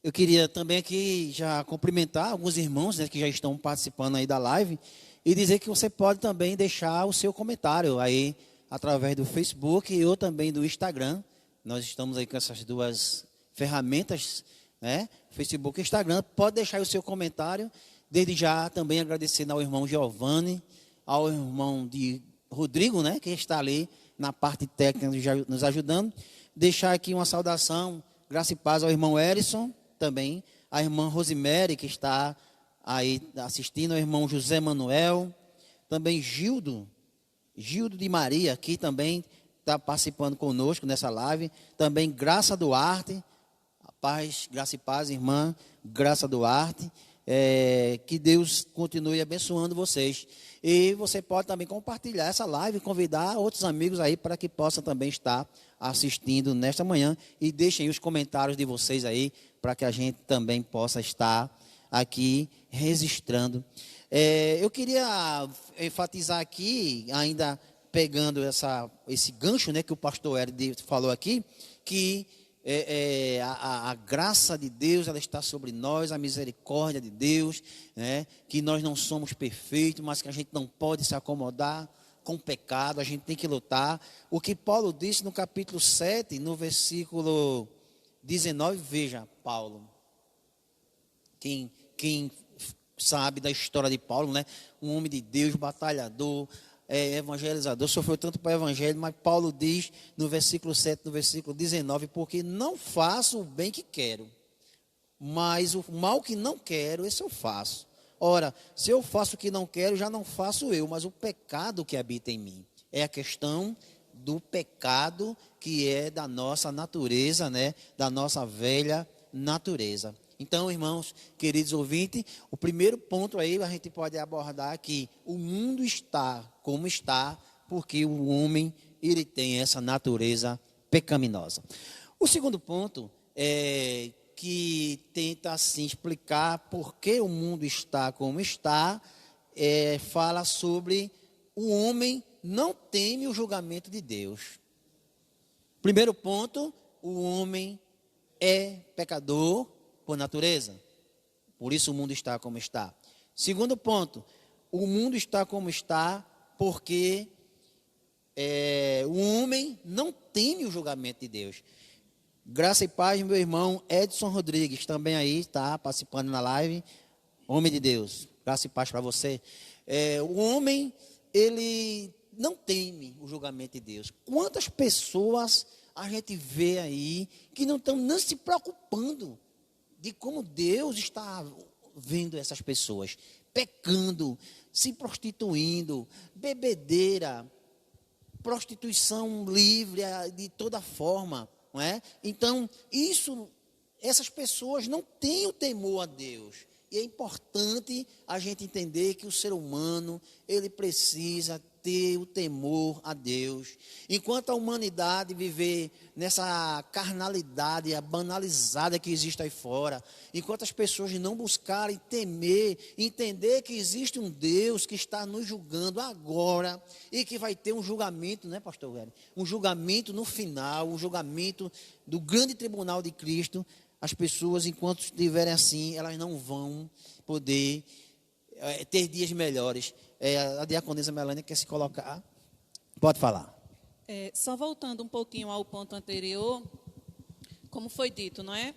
Eu queria também aqui já cumprimentar alguns irmãos, né, que já estão participando aí da live, e dizer que você pode também deixar o seu comentário aí através do Facebook ou também do Instagram. Nós estamos aí com essas duas ferramentas, né? Facebook e Instagram. Pode deixar o seu comentário. Desde já também agradecendo ao irmão Giovanni, ao irmão de Rodrigo, né, que está ali na parte técnica nos ajudando. Deixar aqui uma saudação, graça e paz ao irmão Erison, também a irmã Rosemary, que está aí assistindo, ao irmão José Manuel, também Gildo de Maria, aqui também está participando conosco nessa live. Também Graça Duarte, paz, graça e paz, irmã Graça Duarte. Que Deus continue abençoando vocês. E você pode também compartilhar essa live, convidar outros amigos aí para que possam também estar assistindo nesta manhã. E deixem os comentários de vocês aí, para que a gente também possa estar aqui registrando. Eu queria enfatizar aqui, ainda pegando esse gancho, né, que o pastor Hélio falou aqui, que a graça de Deus, ela está sobre nós, a misericórdia de Deus, né, que nós não somos perfeitos, mas que a gente não pode se acomodar com o pecado, a gente tem que lutar. O que Paulo disse no capítulo 7, no versículo 19, veja, Paulo, quem sabe da história de Paulo, né, um homem de Deus, batalhador, evangelizador, sofreu tanto para o evangelho, mas Paulo diz no versículo 7, no versículo 19, porque não faço o bem que quero, mas o mal que não quero, esse eu faço. Ora, se eu faço o que não quero, já não faço eu, mas o pecado que habita em mim. É a questão do pecado que é da nossa natureza, né, da nossa velha natureza. Então, irmãos, queridos ouvintes, o primeiro ponto aí a gente pode abordar aqui: o mundo está como está, porque o homem, ele tem essa natureza pecaminosa. O segundo ponto é que tenta assim explicar por que o mundo está como está, fala sobre o homem não teme o julgamento de Deus. Primeiro ponto, o homem é pecador por natureza, por isso o mundo está como está. Segundo ponto, o mundo está como está porque o homem não teme o julgamento de Deus. Graça e paz, meu irmão Edson Rodrigues, também aí está participando na live, homem de Deus, graça e paz para você. O homem, ele não teme o julgamento de Deus. Quantas pessoas a gente vê aí que não estão nem se preocupando de como Deus está vendo essas pessoas, pecando, se prostituindo, bebedeira, prostituição livre de toda forma, não é? Então, essas pessoas não têm o temor a Deus. E é importante a gente entender que o ser humano, ele precisa ter o temor a Deus. Enquanto a humanidade viver nessa carnalidade banalizada que existe aí fora, enquanto as pessoas não buscarem temer, entender que existe um Deus que está nos julgando agora e que vai ter um julgamento, né, pastor Velho? Um julgamento no final, um julgamento do grande tribunal de Cristo. As pessoas, enquanto estiverem assim, elas não vão poder ter dias melhores. A diaconisa Melânia quer se colocar. Pode falar. Só voltando um pouquinho ao ponto anterior, como foi dito, não é?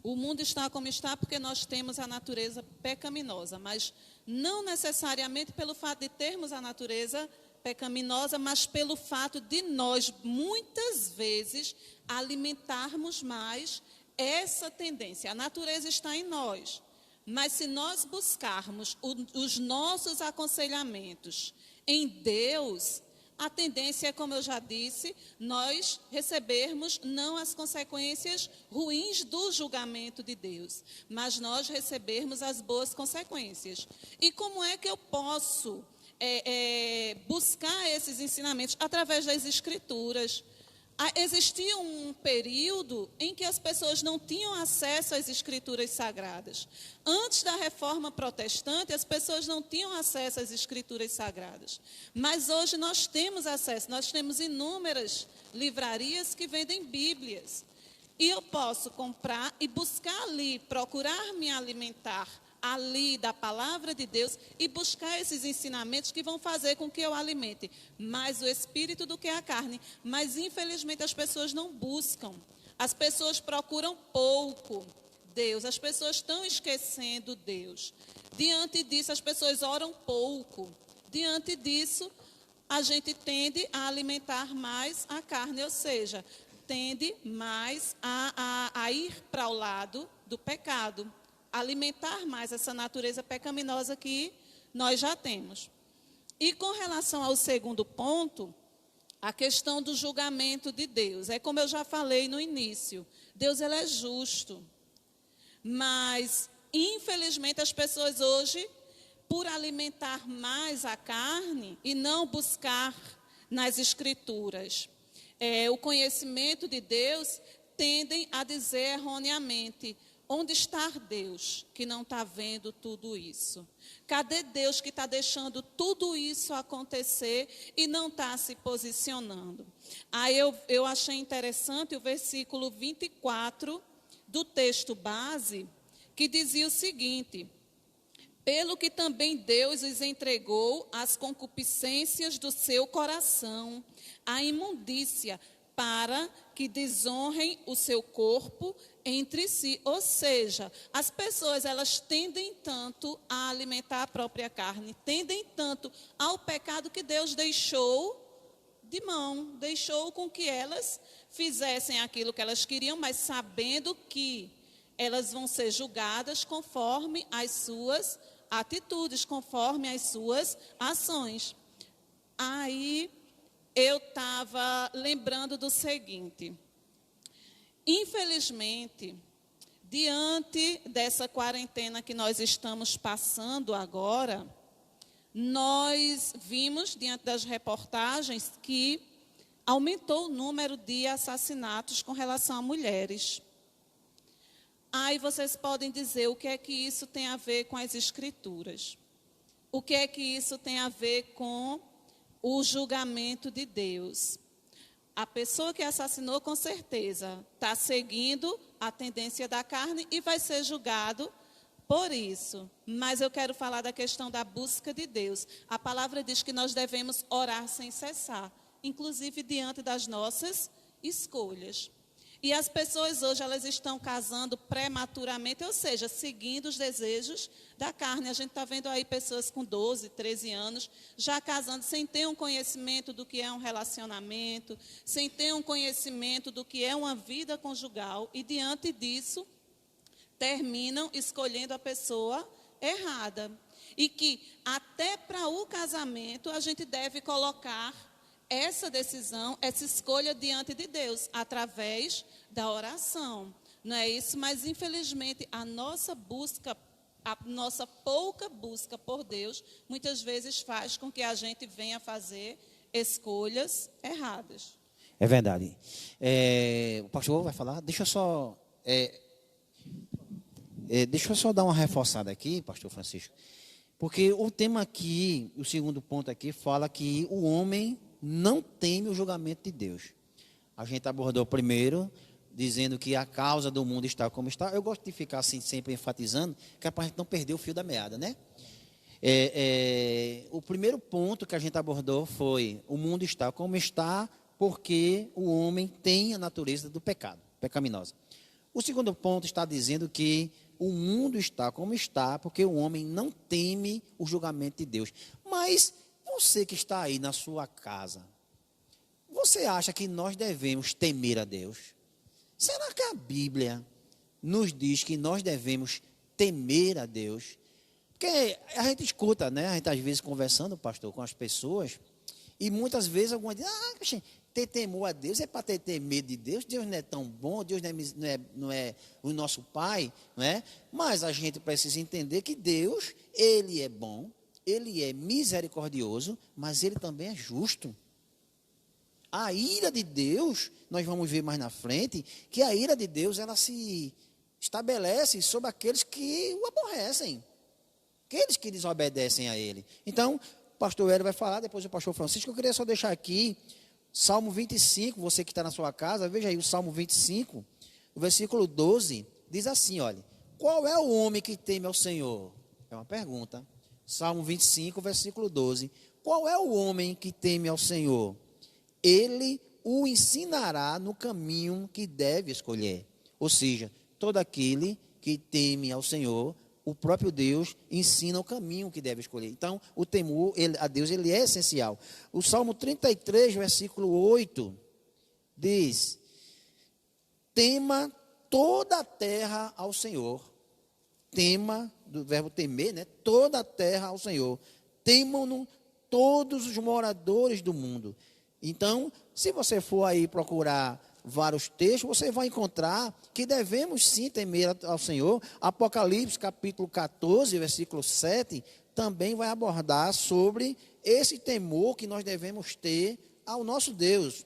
O mundo está como está porque nós temos a natureza pecaminosa, mas não necessariamente pelo fato de termos a natureza pecaminosa, mas pelo fato de nós, muitas vezes, alimentarmos mais essa tendência. A natureza está em nós. Mas se nós buscarmos os nossos aconselhamentos em Deus, a tendência é, como eu já disse, nós recebermos não as consequências ruins do julgamento de Deus, mas nós recebermos as boas consequências. E como é que eu posso buscar esses ensinamentos? Através das Escrituras. Existia um período em que as pessoas não tinham acesso às escrituras sagradas. Antes da reforma protestante, as pessoas não tinham acesso às escrituras sagradas. Mas hoje nós temos acesso, nós temos inúmeras livrarias que vendem Bíblias. E eu posso comprar e buscar ali, procurar me alimentar ali da palavra de Deus e buscar esses ensinamentos que vão fazer com que eu alimente mais o espírito do que a carne. Mas infelizmente as pessoas não buscam, as pessoas procuram pouco Deus, as pessoas estão esquecendo Deus. Diante disso as pessoas oram pouco, diante disso a gente tende a alimentar mais a carne, ou seja, tende mais a ir para o lado do pecado, alimentar mais essa natureza pecaminosa que nós já temos. E com relação ao segundo ponto, a questão do julgamento de Deus. É como eu já falei no início, Deus ele é justo. Mas, infelizmente, as pessoas hoje, por alimentar mais a carne e não buscar nas Escrituras o conhecimento de Deus, tendem a dizer erroneamente: onde está Deus que não está vendo tudo isso? Cadê Deus que está deixando tudo isso acontecer e não está se posicionando? Aí eu achei interessante o versículo 24 do texto base, que dizia o seguinte: pelo que também Deus os entregou às concupiscências do seu coração, à imundícia, para que desonrem o seu corpo entre si. Ou seja, as pessoas elas tendem tanto a alimentar a própria carne, tendem tanto ao pecado que Deus deixou de mão, deixou com que elas fizessem aquilo que elas queriam, mas sabendo que elas vão ser julgadas conforme as suas atitudes, conforme as suas ações. Aí eu estava lembrando do seguinte: infelizmente, diante dessa quarentena que nós estamos passando agora, nós vimos, diante das reportagens, que aumentou o número de assassinatos com relação a mulheres. Aí vocês podem dizer o que é que isso tem a ver com as Escrituras. O que é que isso tem a ver com o julgamento de Deus. A pessoa que assassinou, com certeza, está seguindo a tendência da carne e vai ser julgado por isso. Mas eu quero falar da questão da busca de Deus. A palavra diz que nós devemos orar sem cessar, inclusive diante das nossas escolhas. E as pessoas hoje, elas estão casando prematuramente, ou seja, seguindo os desejos da carne. A gente está vendo aí pessoas com 12, 13 anos, já casando sem ter um conhecimento do que é um relacionamento, sem ter um conhecimento do que é uma vida conjugal, e diante disso, terminam escolhendo a pessoa errada. E que até para o casamento, a gente deve colocar essa decisão, essa escolha diante de Deus, através da oração. Não é isso? Mas, infelizmente, a nossa pouca busca por Deus, muitas vezes faz com que a gente venha fazer escolhas erradas. É verdade. O pastor vai falar, deixa eu só dar uma reforçada aqui, pastor Francisco, porque o tema aqui, o segundo ponto aqui, fala que o homem não teme o julgamento de Deus. A gente abordou primeiro, dizendo que a causa do mundo está como está. Eu gosto de ficar assim, sempre enfatizando, que é para a gente não perder o fio da meada, né? O primeiro ponto que a gente abordou foi: o mundo está como está, porque o homem tem a natureza do pecado, pecaminosa. O segundo ponto está dizendo que o mundo está como está, porque o homem não teme o julgamento de Deus. Mas você que está aí na sua casa, você acha que nós devemos temer a Deus? Será que a Bíblia nos diz que nós devemos temer a Deus? Porque a gente escuta, né? A gente às vezes conversando, pastor, com as pessoas, e muitas vezes algumas dizem: ter temor a Deus é para ter medo de Deus. Deus não é tão bom, Deus não é o nosso Pai, não é? Mas a gente precisa entender que Deus, Ele é bom, Ele é misericordioso, mas Ele também é justo. A ira de Deus, nós vamos ver mais na frente, que a ira de Deus, ela se estabelece sobre aqueles que o aborrecem, aqueles que desobedecem a Ele. Então, o pastor Hélio vai falar, depois o pastor Francisco. Eu queria só deixar aqui Salmo 25, você que está na sua casa, veja aí o Salmo 25, o versículo 12, diz assim, olha: qual é o homem que teme ao Senhor? É uma pergunta. Salmo 25, versículo 12. Qual é o homem que teme ao Senhor? Ele o ensinará no caminho que deve escolher. Ou seja, todo aquele que teme ao Senhor, o próprio Deus ensina o caminho que deve escolher. Então, o temor a Deus, ele é essencial. O Salmo 33, versículo 8, diz: tema toda a terra ao Senhor. Tema, do verbo temer, né? Toda a terra ao Senhor. Temam-no todos os moradores do mundo. Então, se você for aí procurar vários textos, você vai encontrar que devemos sim temer ao Senhor. Apocalipse capítulo 14, versículo 7, também vai abordar sobre esse temor que nós devemos ter ao nosso Deus.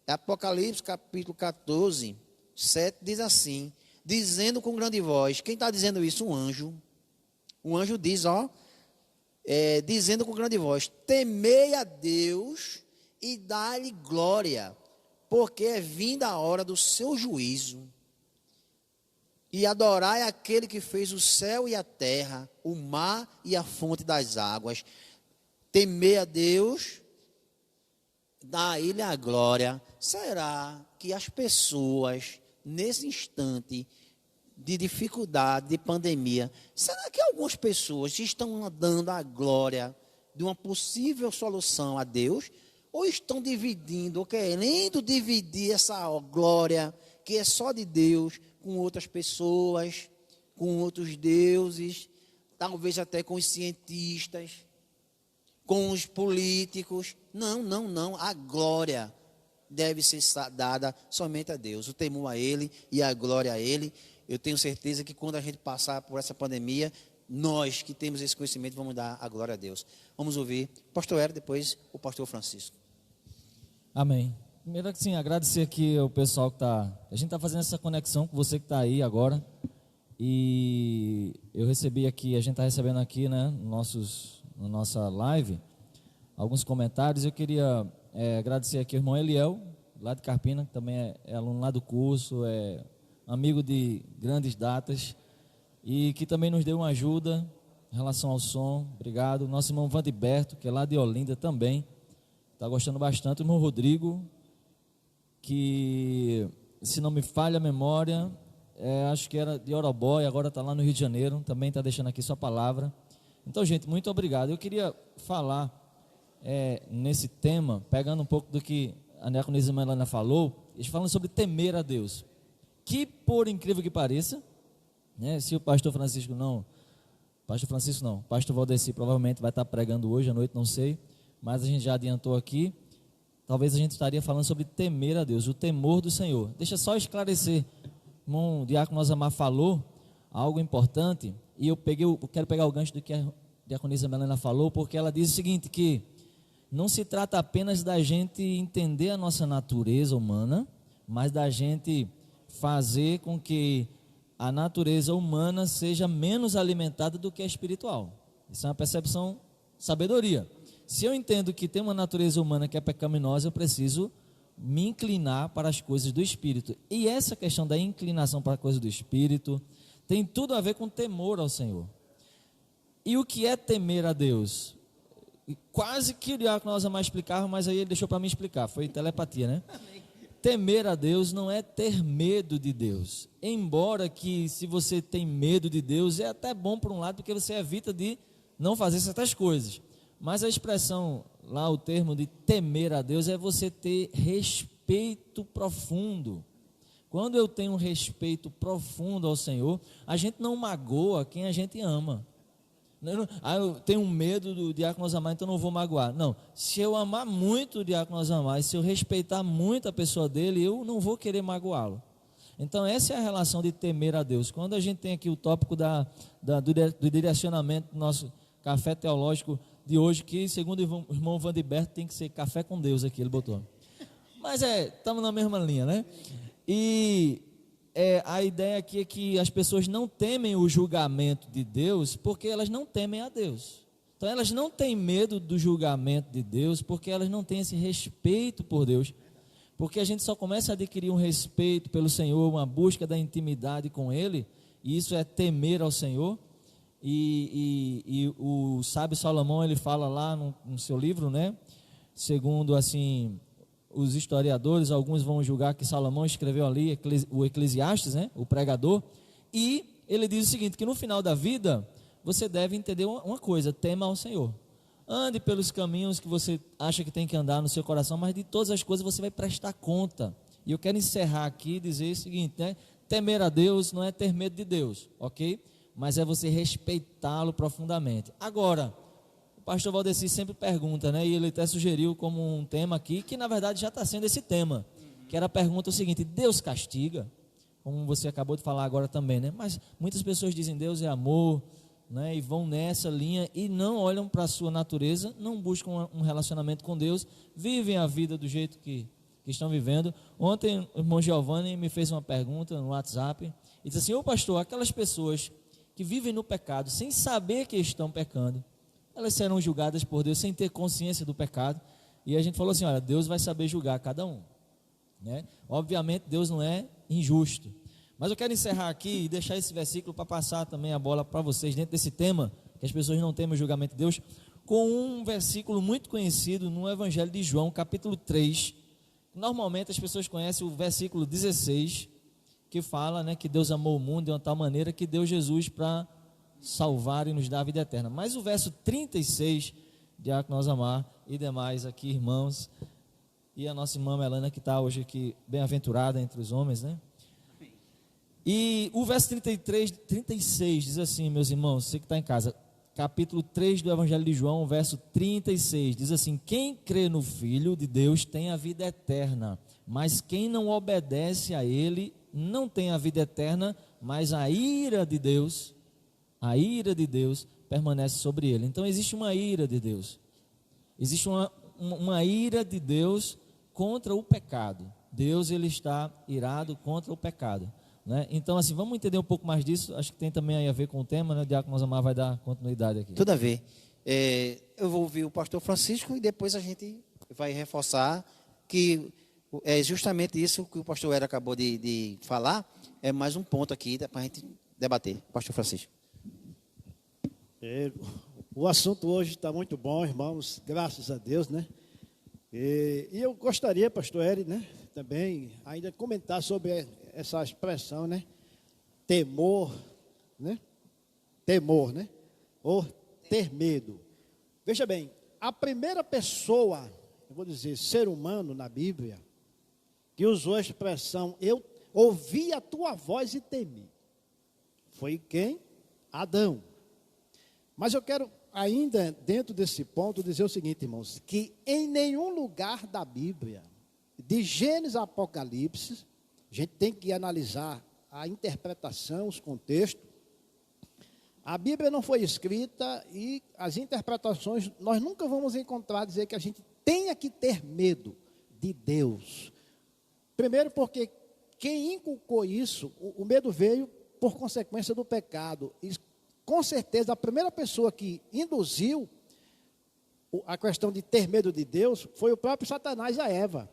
Apocalipse capítulo 14, 7 diz assim, dizendo com grande voz, quem está dizendo isso? Um anjo. Um anjo diz, dizendo com grande voz, temei a Deus e dá-lhe glória, porque é vinda a hora do seu juízo. E adorai aquele que fez o céu e a terra, o mar e a fonte das águas. Temei a Deus, dá-lhe a glória. Será que as pessoas, nesse instante de dificuldade, de pandemia, será que algumas pessoas estão dando a glória de uma possível solução a Deus? Ou estão dividindo, ou querendo dividir essa glória que é só de Deus com outras pessoas, com outros deuses, talvez até com os cientistas, com os políticos? Não. A glória deve ser dada somente a Deus. O temor a Ele e a glória a Ele. Eu tenho certeza que quando a gente passar por essa pandemia, nós que temos esse conhecimento vamos dar a glória a Deus. Vamos ouvir o pastor Hélio, depois o pastor Francisco. Amém. Primeiro, sim, agradecer aqui ao pessoal que está... A gente está fazendo essa conexão com você que está aí agora. E eu recebi aqui, a gente está recebendo aqui, né, na nossa live, alguns comentários. Eu queria agradecer aqui ao irmão Eliel, lá de Carpina, que também é aluno lá do curso, é amigo de grandes datas, e que também nos deu uma ajuda em relação ao som. Obrigado. Nosso irmão Vandiberto, que é lá de Olinda também, está gostando bastante. O irmão Rodrigo, que, se não me falha a memória, acho que era de Orobó e agora está lá no Rio de Janeiro, também está deixando aqui sua palavra. Então, gente, muito obrigado. Eu queria falar nesse tema, pegando um pouco do que a diaconisa Melana falou, eles falam sobre temer a Deus, que, por incrível que pareça, né, se o pastor Francisco não, pastor Valdeci provavelmente vai estar pregando hoje à noite, não sei, mas a gente já adiantou aqui, talvez a gente estaria falando sobre temer a Deus, o temor do Senhor. Deixa só esclarecer, o irmão Diácono Osamar falou algo importante, e eu quero pegar o gancho do que a diaconisa Melana falou, porque ela diz o seguinte, que não se trata apenas da gente entender a nossa natureza humana, mas da gente fazer com que a natureza humana seja menos alimentada do que a espiritual. Isso é uma percepção, sabedoria. Se eu entendo que tem uma natureza humana que é pecaminosa, eu preciso me inclinar para as coisas do Espírito. E essa questão da inclinação para as coisas do Espírito tem tudo a ver com temor ao Senhor. E o que é temer a Deus? Quase que o diácono Osamar explicava, mas aí ele deixou para mim explicar, foi telepatia, né? Temer a Deus não é ter medo de Deus, embora que se você tem medo de Deus, é até bom por um lado, porque você evita de não fazer certas coisas, mas a expressão lá, o termo de temer a Deus é você ter respeito profundo. Quando eu tenho um respeito profundo ao Senhor, a gente não magoa quem a gente ama. Eu tenho medo do diácono Osamar, então não vou magoar. Não, se eu amar muito o diácono Osamar, se eu respeitar muito a pessoa dele, eu não vou querer magoá-lo. Então essa é a relação de temer a Deus. Quando a gente tem aqui o tópico do direcionamento do nosso café teológico de hoje, que segundo o irmão Vandiberto tem que ser café com Deus aqui, ele botou. Mas estamos na mesma linha, né? E a ideia aqui é que as pessoas não temem o julgamento de Deus porque elas não temem a Deus. Então elas não têm medo do julgamento de Deus porque elas não têm esse respeito por Deus. Porque a gente só começa a adquirir um respeito pelo Senhor, uma busca da intimidade com Ele, e isso é temer ao Senhor. E o sábio Salomão, ele fala lá no seu livro, né? Segundo assim os historiadores, alguns vão julgar que Salomão escreveu ali o Eclesiastes, né? O pregador, e ele diz o seguinte, que no final da vida você deve entender uma coisa: tema ao Senhor, ande pelos caminhos que você acha que tem que andar no seu coração, mas de todas as coisas você vai prestar conta. E eu quero encerrar aqui e dizer o seguinte, né? Temer a Deus não é ter medo de Deus, ok? Mas é você respeitá-lo profundamente. Agora, o pastor Valdeci sempre pergunta, né? E ele até sugeriu como um tema aqui, que na verdade já está sendo esse tema, que era a pergunta o seguinte: Deus castiga? Como você acabou de falar agora também, né? Mas muitas pessoas dizem Deus é amor, né? E vão nessa linha e não olham para a sua natureza, não buscam um relacionamento com Deus, vivem a vida do jeito que estão vivendo. Ontem o irmão Giovanni me fez uma pergunta no WhatsApp e disse assim: ô pastor, aquelas pessoas que vivem no pecado sem saber que estão pecando, elas serão julgadas por Deus sem ter consciência do pecado? E a gente falou assim: olha, Deus vai saber julgar cada um, né? Obviamente Deus não é injusto, mas eu quero encerrar aqui e deixar esse versículo para passar também a bola para vocês dentro desse tema, que as pessoas não temem o julgamento de Deus, com um versículo muito conhecido no Evangelho de João, capítulo 3. Normalmente as pessoas conhecem o versículo 16, que fala, né, que Deus amou o mundo de uma tal maneira que deu Jesus para salvar e nos dar a vida eterna. Mas o verso 36, Diácono Osamar e demais aqui, irmãos, e a nossa irmã Melana, que está hoje aqui bem-aventurada entre os homens, né? E o verso 36 diz assim, meus irmãos, você que está em casa, capítulo 3 do Evangelho de João, verso 36, diz assim: quem crê no Filho de Deus tem a vida eterna, mas quem não obedece a Ele não tem a vida eterna, mas a ira de Deus permanece sobre ele. Então existe uma ira de Deus, existe uma ira de Deus contra o pecado. Deus, ele está irado contra o pecado, né? Então assim, vamos entender um pouco mais disso. Acho que tem também aí a ver com o tema, né? O Diácono Osamar vai dar continuidade aqui. Tudo a ver. Eu vou ouvir o pastor Francisco e depois a gente vai reforçar que é justamente isso que o pastor Hélio acabou de falar. É mais um ponto aqui para a gente debater. Pastor Francisco. O assunto hoje está muito bom, irmãos, graças a Deus, né? E eu gostaria, pastor Hélio, né, também ainda comentar sobre essa expressão, né? Temor, né? Temor, né? Ou ter medo. Veja bem, a primeira pessoa, eu vou dizer, ser humano na Bíblia, que usou a expressão, eu ouvi a tua voz e temi, foi quem? Adão. Mas eu quero ainda, dentro desse ponto, dizer o seguinte, irmãos, que em nenhum lugar da Bíblia, de Gênesis a Apocalipse, a gente tem que analisar a interpretação, os contextos. A Bíblia não foi escrita e as interpretações, nós nunca vamos encontrar dizer que a gente tenha que ter medo de Deus. Primeiro porque quem inculcou isso, o medo veio por consequência do pecado. E com certeza a primeira pessoa que induziu a questão de ter medo de Deus foi o próprio Satanás a Eva.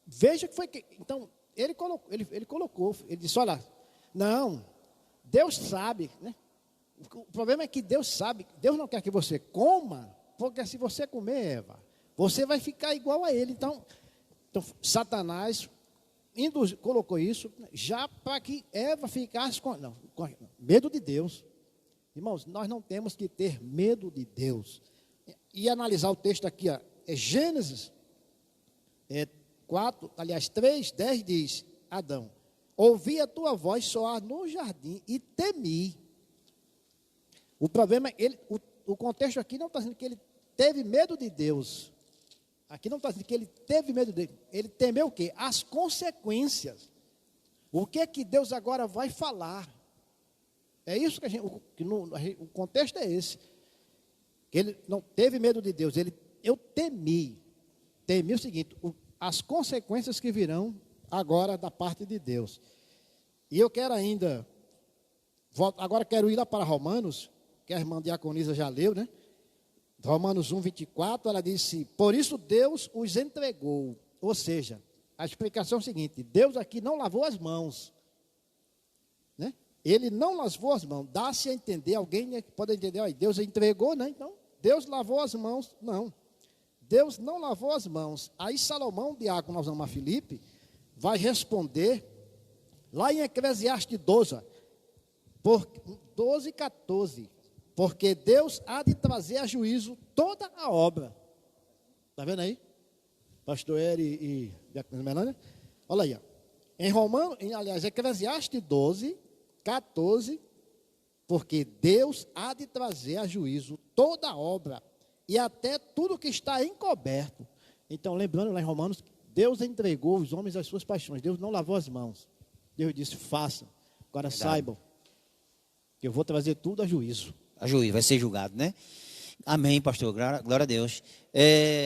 Veja que foi que, então, ele colocou, ele disse, olha, não, Deus sabe, né? O problema é que Deus sabe, Deus não quer que você coma, porque se você comer, Eva, você vai ficar igual a ele. Então Satanás colocou isso já para que Eva ficasse com medo de Deus. Irmãos, nós não temos que ter medo de Deus. E analisar o texto aqui, ó, é Gênesis 3, 10 diz, Adão, ouvi a tua voz soar no jardim e temi. O problema, o contexto aqui não está dizendo que ele teve medo de Deus. Aqui não está dizendo que ele teve medo dele. Ele temeu o quê? As consequências. O que é que Deus agora vai falar? É isso que o contexto é esse. Que ele não teve medo de Deus. Eu temi. Temi o seguinte, as consequências que virão agora da parte de Deus. E eu quero ainda, agora quero ir lá para Romanos, que a irmã Diaconisa já leu, né? Romanos 1, 24, ela disse, por isso Deus os entregou. Ou seja, a explicação é a seguinte, Deus aqui não lavou as mãos. Né? Ele não lavou as mãos. Dá-se a entender, alguém pode entender, ó, Deus entregou, né? Então, Deus lavou as mãos. Não, Deus não lavou as mãos. Aí Salomão, diácono Osamar Filipe, vai responder, lá em Eclesiastes 12, 14, porque Deus há de trazer a juízo toda a obra. Está vendo aí? Pastor Eri e Diácono Melânia. Olha aí, ó. Eclesiastes 12, 14, porque Deus há de trazer a juízo toda a obra, e até tudo que está encoberto. Então, lembrando lá em Romanos, Deus entregou os homens às suas paixões. Deus não lavou as mãos. Deus disse, façam. Agora saibam que eu vou trazer tudo a juízo. A juízo, vai ser julgado, né? Amém, pastor. Glória a Deus.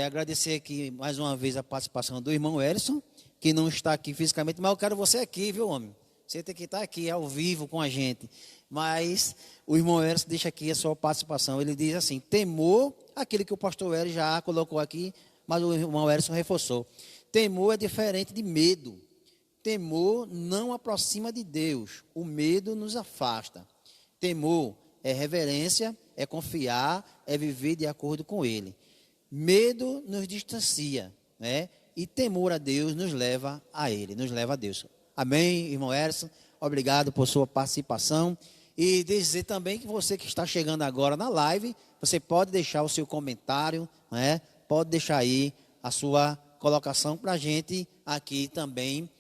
Agradecer aqui mais uma vez a participação do irmão Elson, que não está aqui fisicamente, mas eu quero você aqui, viu, homem? Você tem que estar aqui ao vivo com a gente. Mas o irmão Elson deixa aqui a sua participação. Ele diz assim, temor, aquele que o pastor Elson já colocou aqui, mas o irmão Elson reforçou. Temor é diferente de medo. Temor não aproxima de Deus. O medo nos afasta. Temor é reverência, é confiar, é viver de acordo com Ele. Medo nos distancia, né? E temor a Deus nos leva a Ele, nos leva a Deus. Amém, irmão Erson? Obrigado por sua participação. E dizer também que você que está chegando agora na live, você pode deixar o seu comentário, né? Pode deixar aí a sua colocação para a gente aqui também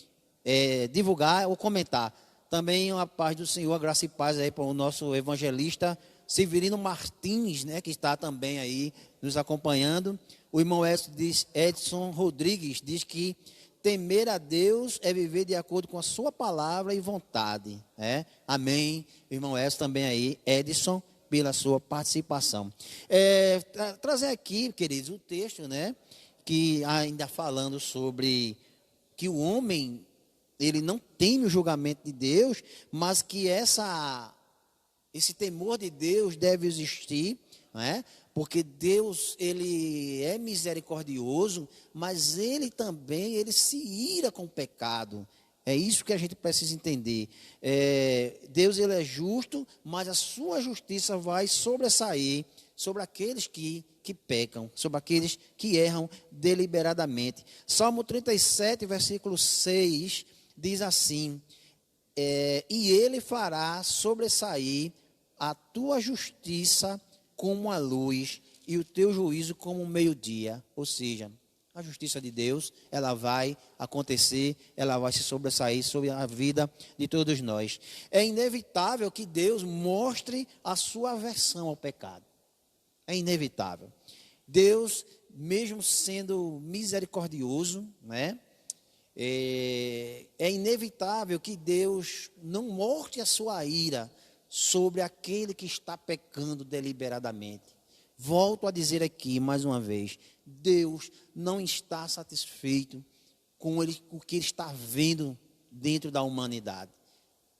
divulgar ou comentar. Também a paz do Senhor, a graça e paz aí para o nosso evangelista Severino Martins, né, que está também aí nos acompanhando. O irmão Edson Rodrigues diz que temer a Deus é viver de acordo com a sua palavra e vontade. Né? Amém. O irmão Edson também aí, Edson, pela sua participação. Trazer aqui, queridos, o texto, né, que ainda falando sobre que o homem, ele não tem o julgamento de Deus, mas que esse temor de Deus deve existir, né? Porque Deus, ele é misericordioso, mas ele também, ele se ira com o pecado. É isso que a gente precisa entender. Deus, ele é justo, mas a sua justiça vai sobressair sobre aqueles que pecam, sobre aqueles que erram deliberadamente. Salmo 37, versículo 6, diz assim, e ele fará sobressair a tua justiça como a luz e o teu juízo como o meio-dia. Ou seja, a justiça de Deus, ela vai acontecer, ela vai se sobressair sobre a vida de todos nós. É inevitável que Deus mostre a sua aversão ao pecado. É inevitável. Deus, mesmo sendo misericordioso, né? É inevitável que Deus não mostre a sua ira sobre aquele que está pecando deliberadamente. Volto a dizer aqui mais uma vez, Deus não está satisfeito com o que ele está vendo dentro da humanidade.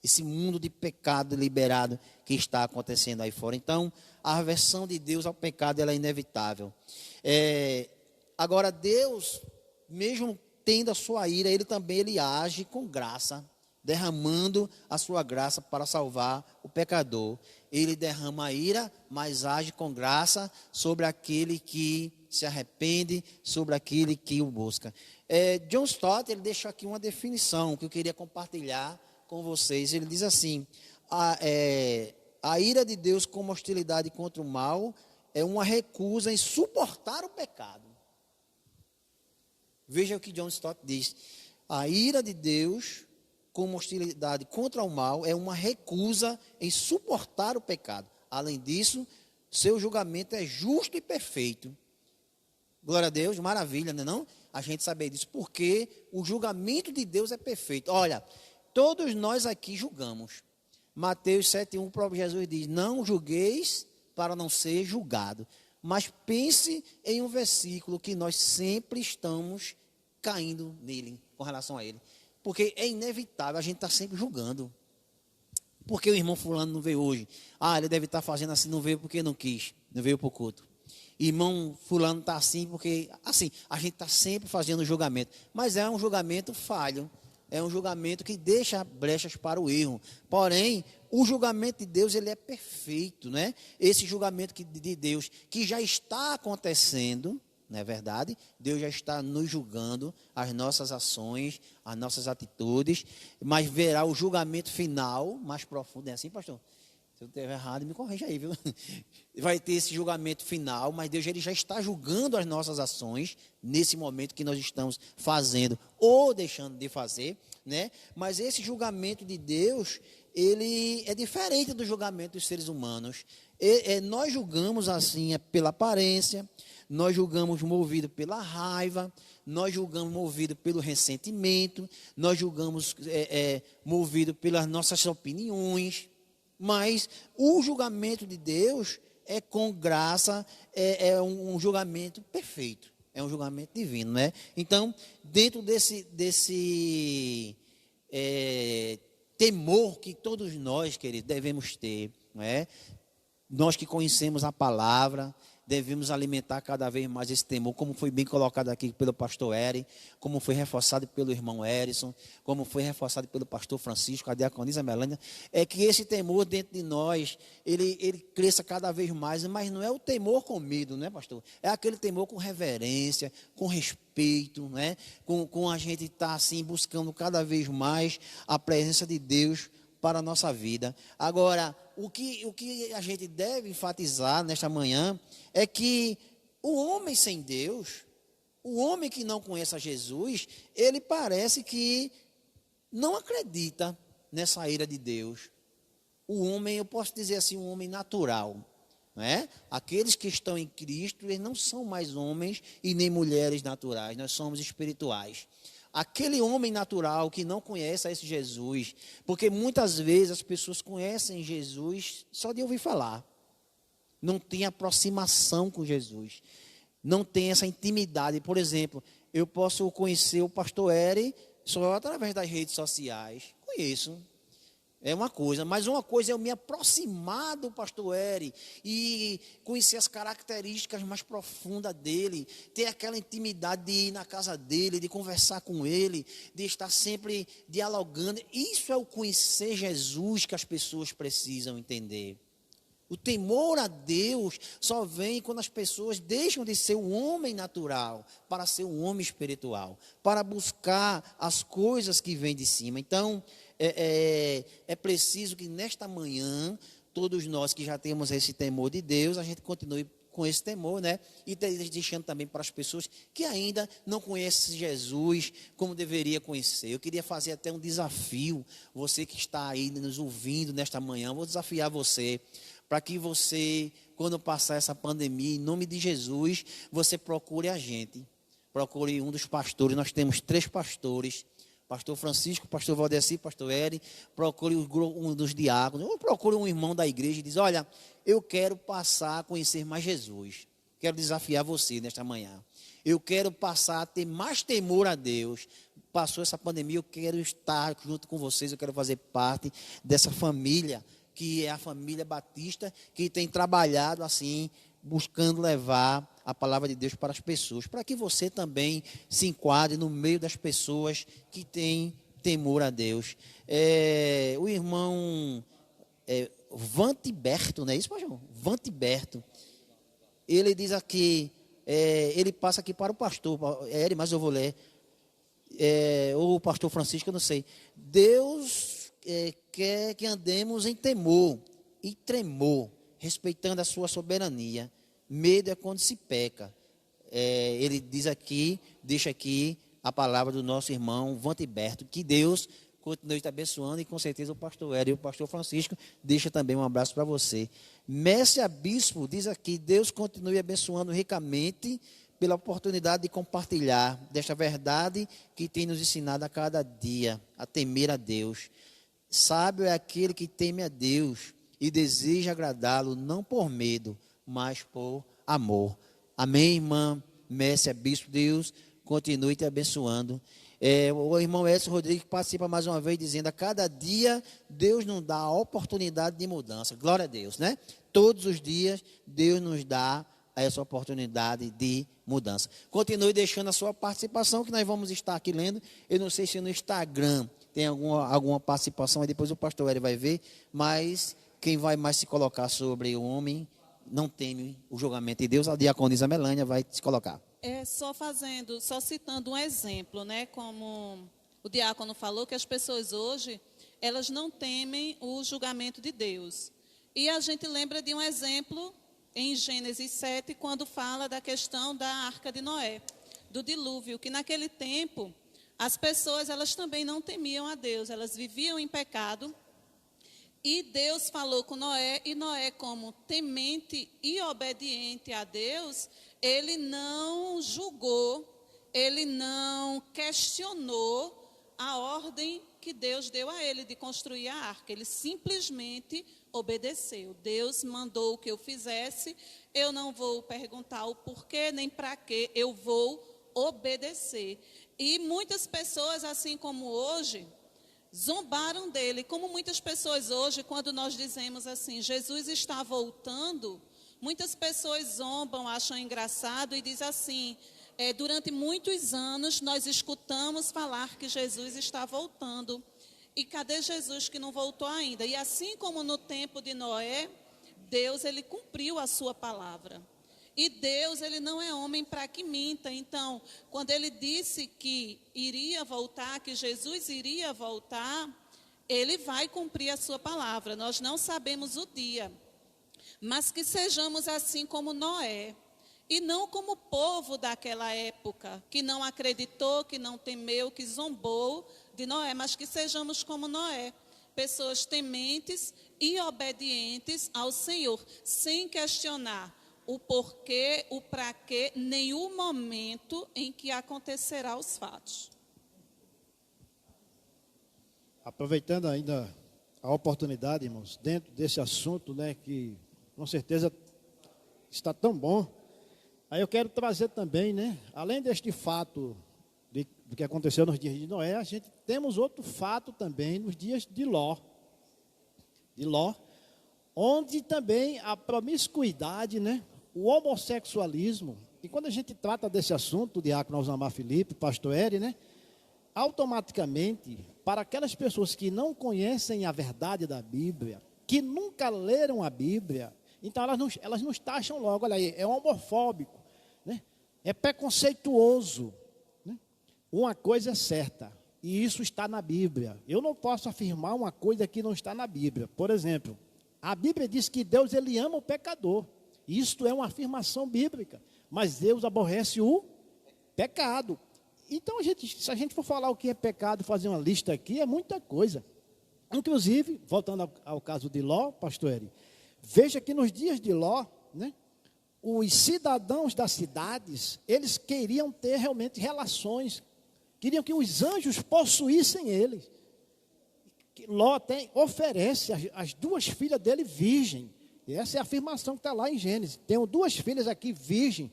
Esse mundo de pecado deliberado que está acontecendo aí fora. Então, a aversão de Deus ao pecado, ela é inevitável. Agora, Deus, mesmo tendo a sua ira, ele age com graça, derramando a sua graça para salvar o pecador. Ele derrama a ira, mas age com graça sobre aquele que se arrepende, sobre aquele que o busca. John Stott, ele deixa aqui uma definição que eu queria compartilhar com vocês. Ele diz assim, a ira de Deus como hostilidade contra o mal é uma recusa em suportar o pecado. Veja o que John Stott diz. A ira de Deus como hostilidade contra o mal é uma recusa em suportar o pecado. Além disso, seu julgamento é justo e perfeito. Glória a Deus, maravilha, não é não? A gente saber disso, porque o julgamento de Deus é perfeito. Olha, todos nós aqui julgamos. Mateus 7:1, o próprio Jesus diz, não julgueis para não ser julgado. Mas pense em um versículo que nós sempre estamos caindo nele, com relação a ele. Porque é inevitável, a gente está sempre julgando. Por que o irmão fulano não veio hoje? Ele deve estar fazendo assim, não veio porque não quis, não veio para o culto. Irmão fulano está assim, porque, assim, a gente está sempre fazendo julgamento. Mas é um julgamento falho, é um julgamento que deixa brechas para o erro. Porém, o julgamento de Deus, ele é perfeito, né? Esse julgamento de Deus que já está acontecendo, não é verdade? Deus já está nos julgando as nossas ações, as nossas atitudes, mas verá o julgamento final mais profundo. É assim, pastor? Se eu estiver errado, me corrija aí, viu? Vai ter esse julgamento final, mas Deus ele já está julgando as nossas ações nesse momento que nós estamos fazendo ou deixando de fazer, né? Mas esse julgamento de Deus, ele é diferente do julgamento dos seres humanos. Nós julgamos assim pela aparência, nós julgamos movido pela raiva, nós julgamos movido pelo ressentimento, nós julgamos movido pelas nossas opiniões, mas o julgamento de Deus é com graça, é um julgamento perfeito, é um julgamento divino, né? Então, dentro desse temor que todos nós, queridos, devemos ter, não é? Nós que conhecemos a palavra, devemos alimentar cada vez mais esse temor, como foi bem colocado aqui pelo pastor Eri, como foi reforçado pelo irmão Erison, como foi reforçado pelo pastor Francisco, a diaconisa Melânia, é que esse temor dentro de nós, ele cresça cada vez mais, mas não é o temor com medo, né, pastor? É aquele temor com reverência, com respeito, né? Com a gente estar assim, buscando cada vez mais a presença de Deus para a nossa vida. Agora, o que a gente deve enfatizar nesta manhã é que o homem sem Deus, o homem que não conhece a Jesus, ele parece que não acredita nessa ira de Deus. O homem, eu posso dizer assim, um homem natural, não é? Aqueles que estão em Cristo, eles não são mais homens e nem mulheres naturais, nós somos espirituais. Aquele homem natural que não conhece a esse Jesus, porque muitas vezes as pessoas conhecem Jesus só de ouvir falar, não tem aproximação com Jesus, não tem essa intimidade. Por exemplo, eu posso conhecer o pastor Eri só através das redes sociais, conheço, é uma coisa, mas uma coisa é eu me aproximar do pastor Eri e conhecer as características mais profundas dele, ter aquela intimidade de ir na casa dele, de conversar com ele, de estar sempre dialogando. Isso é o conhecer Jesus que as pessoas precisam entender. O temor a Deus só vem quando as pessoas deixam de ser um homem natural para ser um homem espiritual, para buscar as coisas que vêm de cima. Então, é preciso que nesta manhã, todos nós que já temos esse temor de Deus, a gente continue com esse temor, né? E deixando também para as pessoas que ainda não conhecem Jesus como deveria conhecer. Eu queria fazer até um desafio, você que está aí nos ouvindo nesta manhã, vou desafiar você, para que você, quando passar essa pandemia, em nome de Jesus, você procure a gente, procure um dos pastores. Nós temos 3 pastores, pastor Francisco, pastor Valdeci, pastor Eri, procure um dos diáconos, ou procure um irmão da igreja e diz: olha, eu quero passar a conhecer mais Jesus, quero desafiar você nesta manhã, eu quero passar a ter mais temor a Deus. Passou essa pandemia, eu quero estar junto com vocês, eu quero fazer parte dessa família, que é a família Batista, que tem trabalhado assim, buscando levar a palavra de Deus para as pessoas, para que você também se enquadre no meio das pessoas que têm temor a Deus. O irmão Vantiberto, não é isso, pastor? Vantiberto, ele diz aqui, ele passa aqui para o pastor, mas eu vou ler, ou o pastor Francisco, eu não sei. Deus quer que andemos em temor e tremor, respeitando a sua soberania. Medo é quando se peca. Ele diz aqui, deixa aqui a palavra do nosso irmão Vantiberto, que Deus continue te abençoando, e com certeza o pastor Hélio e o pastor Francisco deixa também um abraço para você. Mestre Bispo diz aqui: Deus continue abençoando ricamente pela oportunidade de compartilhar desta verdade que tem nos ensinado a cada dia, a temer a Deus. Sábio é aquele que teme a Deus e deseja agradá-lo, não por medo, mas por amor. Amém, irmã Mestre Bispo? Deus continue te abençoando. O irmão Edson Rodrigues participa mais uma vez dizendo: a cada dia Deus nos dá a oportunidade de mudança. Glória a Deus, né? Todos os dias Deus nos dá essa oportunidade de mudança. Continue deixando a sua participação, que nós vamos estar aqui lendo. Eu não sei se no Instagram tem alguma participação, aí depois o pastor Hélio vai ver, mas quem vai mais se colocar sobre o homem não teme o julgamento de Deus, a diaconisa Melânia vai se colocar. Só citando um exemplo, né, como o diácono falou, que as pessoas hoje, elas não temem o julgamento de Deus. E a gente lembra de um exemplo em Gênesis 7, quando fala da questão da Arca de Noé, do dilúvio, que naquele tempo as pessoas, elas também não temiam a Deus, elas viviam em pecado, E Deus falou com Noé, e Noé, como temente e obediente a Deus, ele não julgou, ele não questionou a ordem que Deus deu a ele de construir a arca. Ele simplesmente obedeceu. Deus mandou que eu fizesse, eu não vou perguntar o porquê nem para quê, eu vou obedecer. E muitas pessoas, assim como hoje, zombaram dele, como muitas pessoas hoje, quando nós dizemos assim, Jesus está voltando, muitas pessoas zombam, acham engraçado e dizem assim, durante muitos anos nós escutamos falar que Jesus está voltando, e cadê Jesus que não voltou ainda? E assim como no tempo de Noé, Deus, ele cumpriu a sua palavra. E Deus, ele não é homem para que minta. Então, quando ele disse que iria voltar, que Jesus iria voltar, ele vai cumprir a sua palavra. Nós não sabemos o dia, mas que sejamos assim como Noé, e não como o povo daquela época, que não acreditou, que não temeu, que zombou de Noé, mas que sejamos como Noé, pessoas tementes e obedientes ao Senhor, sem questionar o porquê, o para quê, nem o momento em que acontecerá os fatos. Aproveitando ainda a oportunidade, irmãos, dentro desse assunto, né, que com certeza está tão bom, aí eu quero trazer também, né, além deste fato do que aconteceu nos dias de Noé, a gente temos outro fato também nos dias de Ló, onde também a promiscuidade, né, o homossexualismo, e quando a gente trata desse assunto, o diácono Alzamar Felipe, pastor Eri, né, automaticamente, para aquelas pessoas que não conhecem a verdade da Bíblia, que nunca leram a Bíblia, então elas nos taxam logo, olha aí, é homofóbico, né, é preconceituoso, né? Uma coisa é certa, e isso está na Bíblia. Eu não posso afirmar uma coisa que não está na Bíblia. Por exemplo, a Bíblia diz que Deus, ele ama o pecador. Isto é uma afirmação bíblica. Mas Deus aborrece o pecado. Então, se a gente for falar o que é pecado, fazer uma lista aqui, é muita coisa. Inclusive, voltando ao caso de Ló, pastor Eri, veja que nos dias de Ló, né, os cidadãos das cidades, eles queriam ter realmente relações, queriam que os anjos possuíssem eles. Ló oferece as duas filhas dele virgem. E essa é a afirmação que está lá em Gênesis. Tenho duas filhas aqui virgem,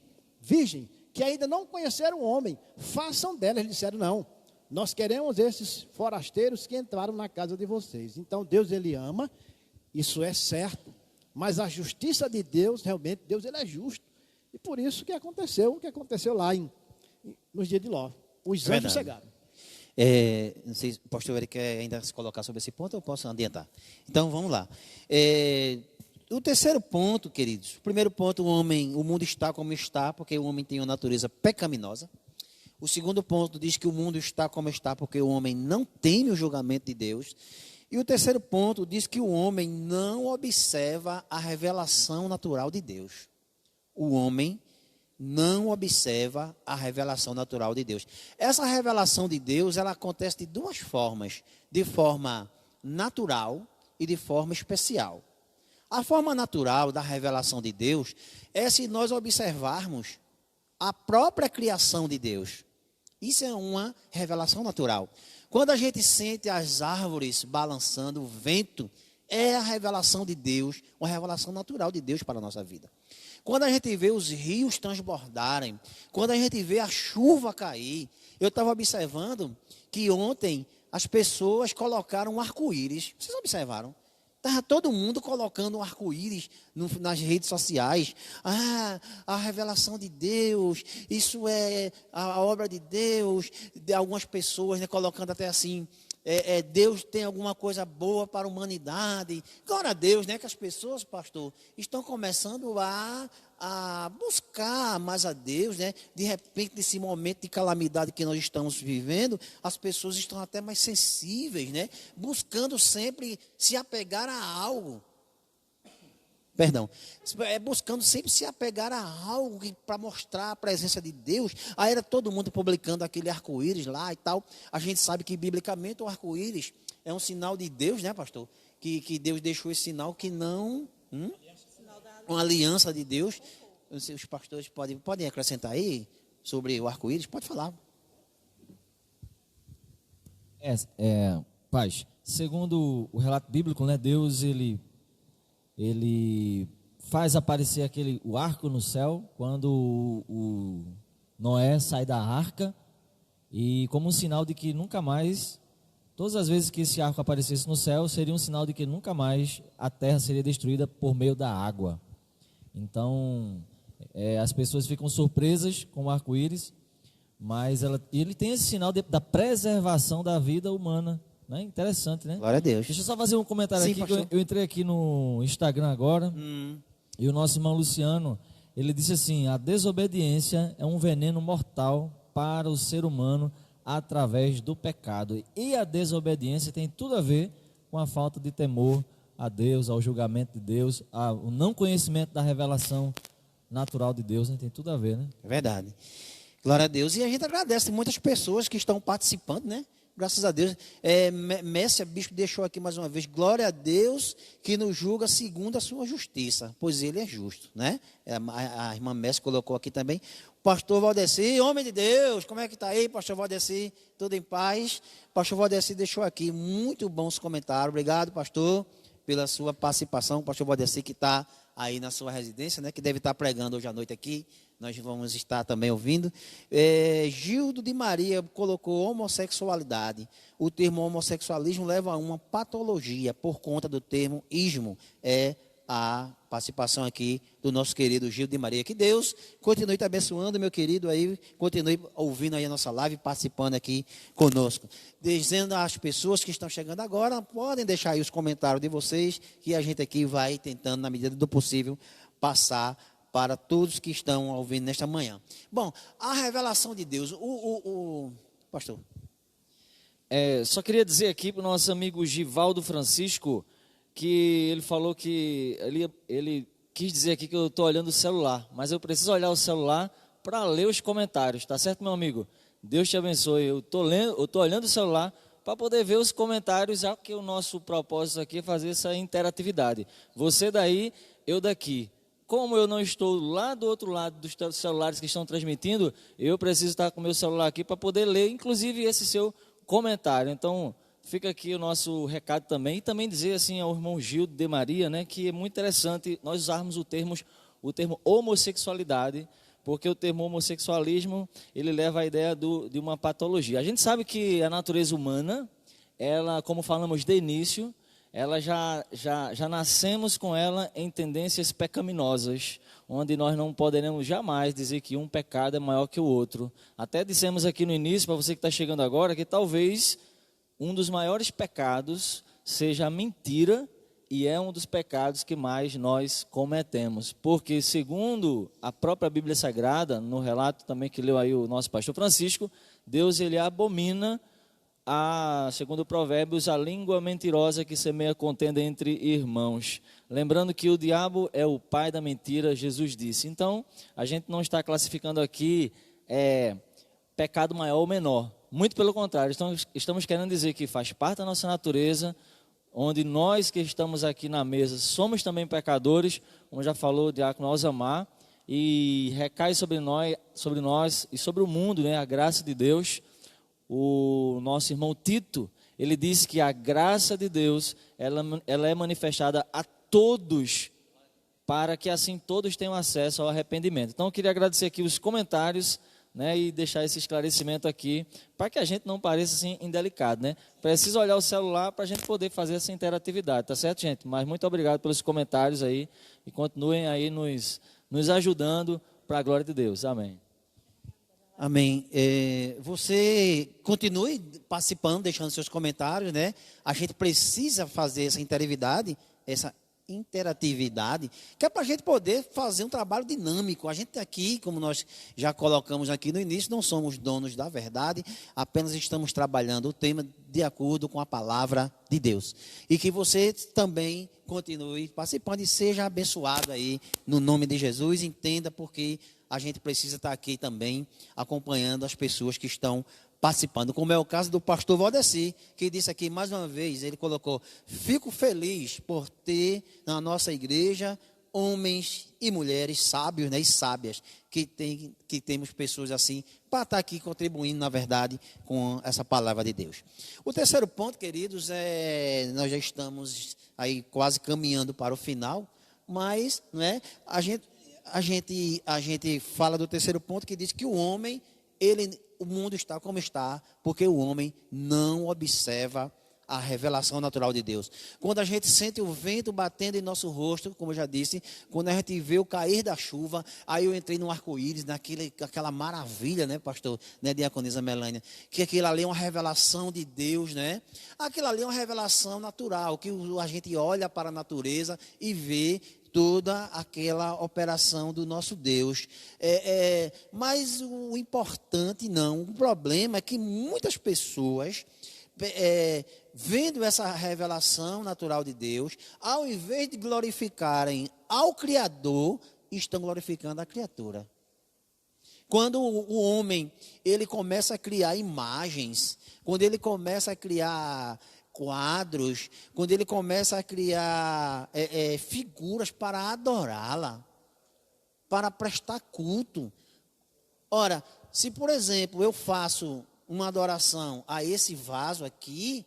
que ainda não conheceram o homem. Façam delas. Eles disseram, não, nós queremos esses forasteiros que entraram na casa de vocês. Então, Deus, ele ama, isso é certo. Mas a justiça de Deus, realmente, Deus, ele é justo. E por isso que aconteceu o que aconteceu lá nos dias de Ló. Os anjos cegaram. Não sei se o pastor Eric quer ainda se colocar sobre esse ponto, eu posso adiantar. Então, vamos lá. O terceiro ponto, queridos. O primeiro ponto, o mundo está como está, porque o homem tem uma natureza pecaminosa. O segundo ponto diz que o mundo está como está, porque o homem não teme o julgamento de Deus. E o terceiro ponto diz que o homem não observa a revelação natural de Deus. O homem não observa a revelação natural de Deus. Essa revelação de Deus, ela acontece de duas formas, de forma natural e de forma especial. A forma natural da revelação de Deus é se nós observarmos a própria criação de Deus. Isso é uma revelação natural. Quando a gente sente as árvores balançando, o vento, é a revelação de Deus, uma revelação natural de Deus para a nossa vida. Quando a gente vê os rios transbordarem, quando a gente vê a chuva cair, eu estava observando que ontem as pessoas colocaram um arco-íris. Vocês observaram? Estava todo mundo colocando um arco-íris nas redes sociais. A revelação de Deus, isso é a obra de Deus. De algumas pessoas, né, colocando até assim, Deus tem alguma coisa boa para a humanidade. Glória a Deus, né, que as pessoas, pastor, estão começando a buscar mais a Deus, né? De repente, nesse momento de calamidade que nós estamos vivendo, as pessoas estão até mais sensíveis, né? Buscando sempre se apegar a algo. Buscando sempre se apegar a algo para mostrar a presença de Deus. Aí era todo mundo publicando aquele arco-íris lá e tal. A gente sabe que, biblicamente, o arco-íris é um sinal de Deus, né, pastor? que Deus deixou esse sinal que não... Uma aliança de Deus. Os pastores podem acrescentar aí sobre o arco-íris? Pode falar. Paz, segundo o relato bíblico, né, Deus ele faz aparecer o arco no céu quando o Noé sai da arca, e como um sinal de que nunca mais, todas as vezes que esse arco aparecesse no céu, seria um sinal de que nunca mais a terra seria destruída por meio da água. Então, as pessoas ficam surpresas com o arco-íris, mas ele tem esse sinal da preservação da vida humana, né? Interessante, né? Glória a Deus. Deixa eu só fazer um comentário. Sim, aqui, que eu entrei aqui no Instagram agora, e o nosso irmão Luciano, ele disse assim: a desobediência é um veneno mortal para o ser humano através do pecado, e a desobediência tem tudo a ver com a falta de temor a Deus, ao julgamento de Deus, ao não conhecimento da revelação natural de Deus, né? Tem tudo a ver, né? É verdade. Glória a Deus. E a gente agradece muitas pessoas que estão participando, né? Graças a Deus. Messia Bispo deixou aqui mais uma vez: glória a Deus que nos julga segundo a sua justiça, pois ele é justo, né? A irmã Messia colocou aqui também. O pastor Valdeci, homem de Deus, como é que está aí, pastor Valdeci? Tudo em paz? O pastor Valdeci deixou aqui muito bons comentários. Obrigado, pastor, pela sua participação. O pastor Valdeci, que está aí na sua residência, né? Que deve estar pregando hoje à noite aqui. Nós vamos estar também ouvindo. Gildo de Maria colocou homossexualidade. O termo homossexualismo leva a uma patologia por conta do termo ismo. É a participação aqui do nosso querido Gildo de Maria. Que Deus continue te abençoando, meu querido, aí, continue ouvindo aí a nossa live, participando aqui conosco. Dizendo às pessoas que estão chegando agora, podem deixar aí os comentários de vocês, que a gente aqui vai tentando, na medida do possível, passar para todos que estão ouvindo nesta manhã. Bom, a revelação de Deus, pastor. Só queria dizer aqui para o nosso amigo Givaldo Francisco, que ele falou que ele quis dizer aqui que eu estou olhando o celular, mas eu preciso olhar o celular para ler os comentários, tá certo, meu amigo? Deus te abençoe. Eu estou olhando o celular para poder ver os comentários, já que o nosso propósito aqui é fazer essa interatividade. Você daí, eu daqui. Como eu não estou lá do outro lado dos celulares que estão transmitindo, eu preciso estar com o meu celular aqui para poder ler, inclusive, esse seu comentário. Então, fica aqui o nosso recado também. E também dizer assim ao irmão Gildo de Maria, né, que é muito interessante nós usarmos o termo homossexualidade, porque o termo homossexualismo, ele leva a ideia de uma patologia. A gente sabe que a natureza humana, ela, como falamos de início, ela já nascemos com ela em tendências pecaminosas, onde nós não poderemos jamais dizer que um pecado é maior que o outro. Até dissemos aqui no início, para você que está chegando agora, que talvez um dos maiores pecados seja a mentira, e é um dos pecados que mais nós cometemos. Porque, segundo a própria Bíblia Sagrada, no relato também que leu aí o nosso pastor Francisco, Deus, ele abomina, segundo Provérbios, a língua mentirosa que semeia contenda entre irmãos. Lembrando que o diabo é o pai da mentira, Jesus disse. Então, a gente não está classificando aqui pecado maior ou menor. Muito pelo contrário, estamos querendo dizer que faz parte da nossa natureza, onde nós que estamos aqui na mesa somos também pecadores, como já falou o diácono Alzamar, e recai sobre nós e sobre o mundo, né, a graça de Deus. O nosso irmão Tito, ele disse que a graça de Deus, ela é manifestada a todos, para que assim todos tenham acesso ao arrependimento. Então eu queria agradecer aqui os comentários, né, e deixar esse esclarecimento aqui, para que a gente não pareça assim indelicado, né? Precisa olhar o celular para a gente poder fazer essa interatividade, tá certo, gente? Mas muito obrigado pelos comentários aí, e continuem aí nos ajudando para a glória de Deus. Amém. Amém. Você continue participando, deixando seus comentários, né? A gente precisa fazer essa interatividade, que é para a gente poder fazer um trabalho dinâmico. A gente aqui, como nós já colocamos aqui no início, não somos donos da verdade, apenas estamos trabalhando o tema de acordo com a palavra de Deus. E que você também continue participando e seja abençoado aí, no nome de Jesus. Entenda porque a gente precisa estar aqui também acompanhando as pessoas que estão participando, como é o caso do pastor Valdeci, que disse aqui mais uma vez, ele colocou: fico feliz por ter na nossa igreja homens e mulheres sábios, né, e sábias, que temos pessoas assim, para estar aqui contribuindo, na verdade, com essa palavra de Deus. O terceiro ponto, queridos, nós já estamos aí quase caminhando para o final, mas, não é, a gente fala do terceiro ponto, que diz que o homem, o mundo está como está, porque o homem não observa a revelação natural de Deus. Quando a gente sente o vento batendo em nosso rosto, como eu já disse, quando a gente vê o cair da chuva, aí eu entrei no arco-íris, aquela maravilha, né, pastor, né, diaconisa Melânia, que aquilo ali é uma revelação de Deus, né? Aquilo ali é uma revelação natural, que a gente olha para a natureza e vê toda aquela operação do nosso Deus. Mas o importante não, o problema é que muitas pessoas, vendo essa revelação natural de Deus, ao invés de glorificarem ao Criador, estão glorificando a criatura. Quando o homem, ele começa a criar imagens, quando ele começa a criar quadros, quando ele começa a criar figuras para adorá-la, para prestar culto. Ora, se por exemplo eu faço uma adoração a esse vaso aqui,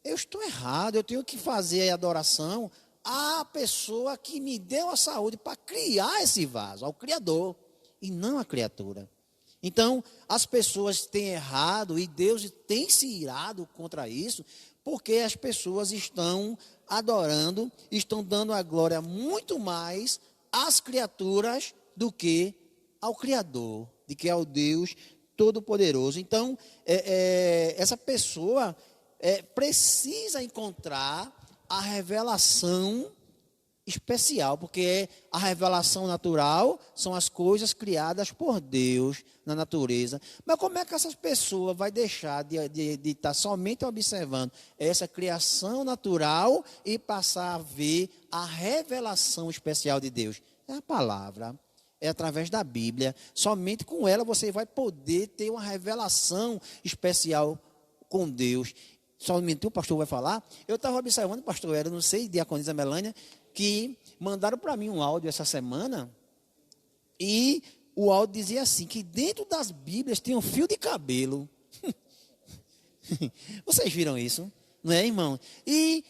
eu estou errado, eu tenho que fazer a adoração à pessoa que me deu a saúde para criar esse vaso, ao Criador, e não à criatura. Então, as pessoas têm errado e Deus tem se irado contra isso, porque as pessoas estão adorando, estão dando a glória muito mais às criaturas do que ao Criador, de que é o Deus Todo-Poderoso. Então, essa pessoa precisa encontrar a revelação especial, porque a revelação natural são as coisas criadas por Deus na natureza. Mas como é que essas pessoas vão deixar de estar somente observando essa criação natural e passar a ver a revelação especial de Deus? É a palavra, é através da Bíblia. Somente com ela você vai poder ter uma revelação especial com Deus. Somente o pastor vai falar. Eu estava observando, pastor, não sei, diaconisa Melânia, que mandaram para mim um áudio essa semana, e o áudio dizia assim, que dentro das Bíblias tem um fio de cabelo. Vocês viram isso? Não é, irmão? E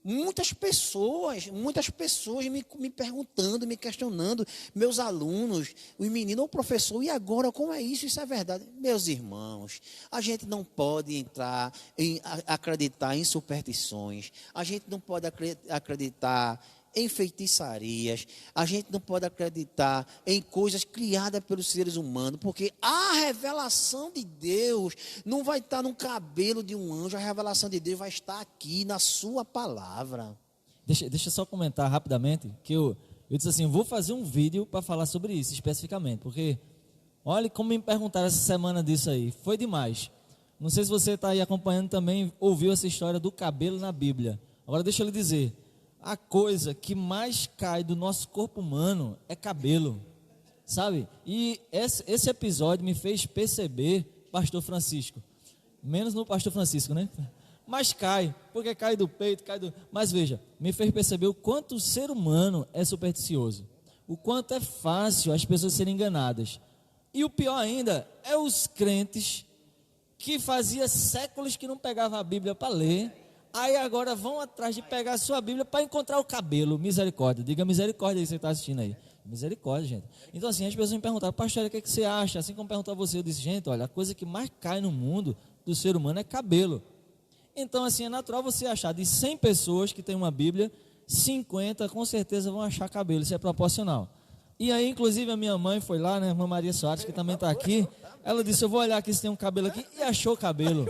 muitas pessoas me perguntando, me questionando, meus alunos, os meninos, o professor, e agora como é isso? Isso é verdade? Meus irmãos, a gente não pode acreditar em superstições, a gente não pode acreditar em feitiçarias, a gente não pode acreditar em coisas criadas pelos seres humanos, porque a revelação de Deus não vai estar no cabelo de um anjo, a revelação de Deus vai estar aqui na sua palavra. Deixa eu só comentar rapidamente, que eu disse assim, vou fazer um vídeo para falar sobre isso especificamente, porque olha como me perguntaram essa semana disso aí, foi demais. Não sei se você está aí acompanhando também, ouviu essa história do cabelo na Bíblia. Agora deixa eu lhe dizer, a coisa que mais cai do nosso corpo humano é cabelo, sabe? E esse episódio me fez perceber, pastor Francisco, menos no pastor Francisco, né? Mas cai, porque cai do peito, mas veja, me fez perceber o quanto o ser humano é supersticioso, o quanto é fácil as pessoas serem enganadas. E o pior ainda é os crentes que fazia séculos que não pegavam a Bíblia para ler, aí agora vão atrás de pegar a sua Bíblia para encontrar o cabelo. Misericórdia, diga misericórdia aí, você está assistindo aí. Misericórdia, gente. Então assim, as pessoas me perguntaram, pastor, o que você acha? Assim como perguntou a você, eu disse, gente, olha, a coisa que mais cai no mundo do ser humano é cabelo. Então assim, é natural você achar, de 100 pessoas que têm uma Bíblia, 50 com certeza vão achar cabelo, isso é proporcional. E aí, inclusive, a minha mãe foi lá, né, a irmã Maria Soares, que também está aqui, ela disse, eu vou olhar aqui se tem um cabelo aqui, e achou cabelo.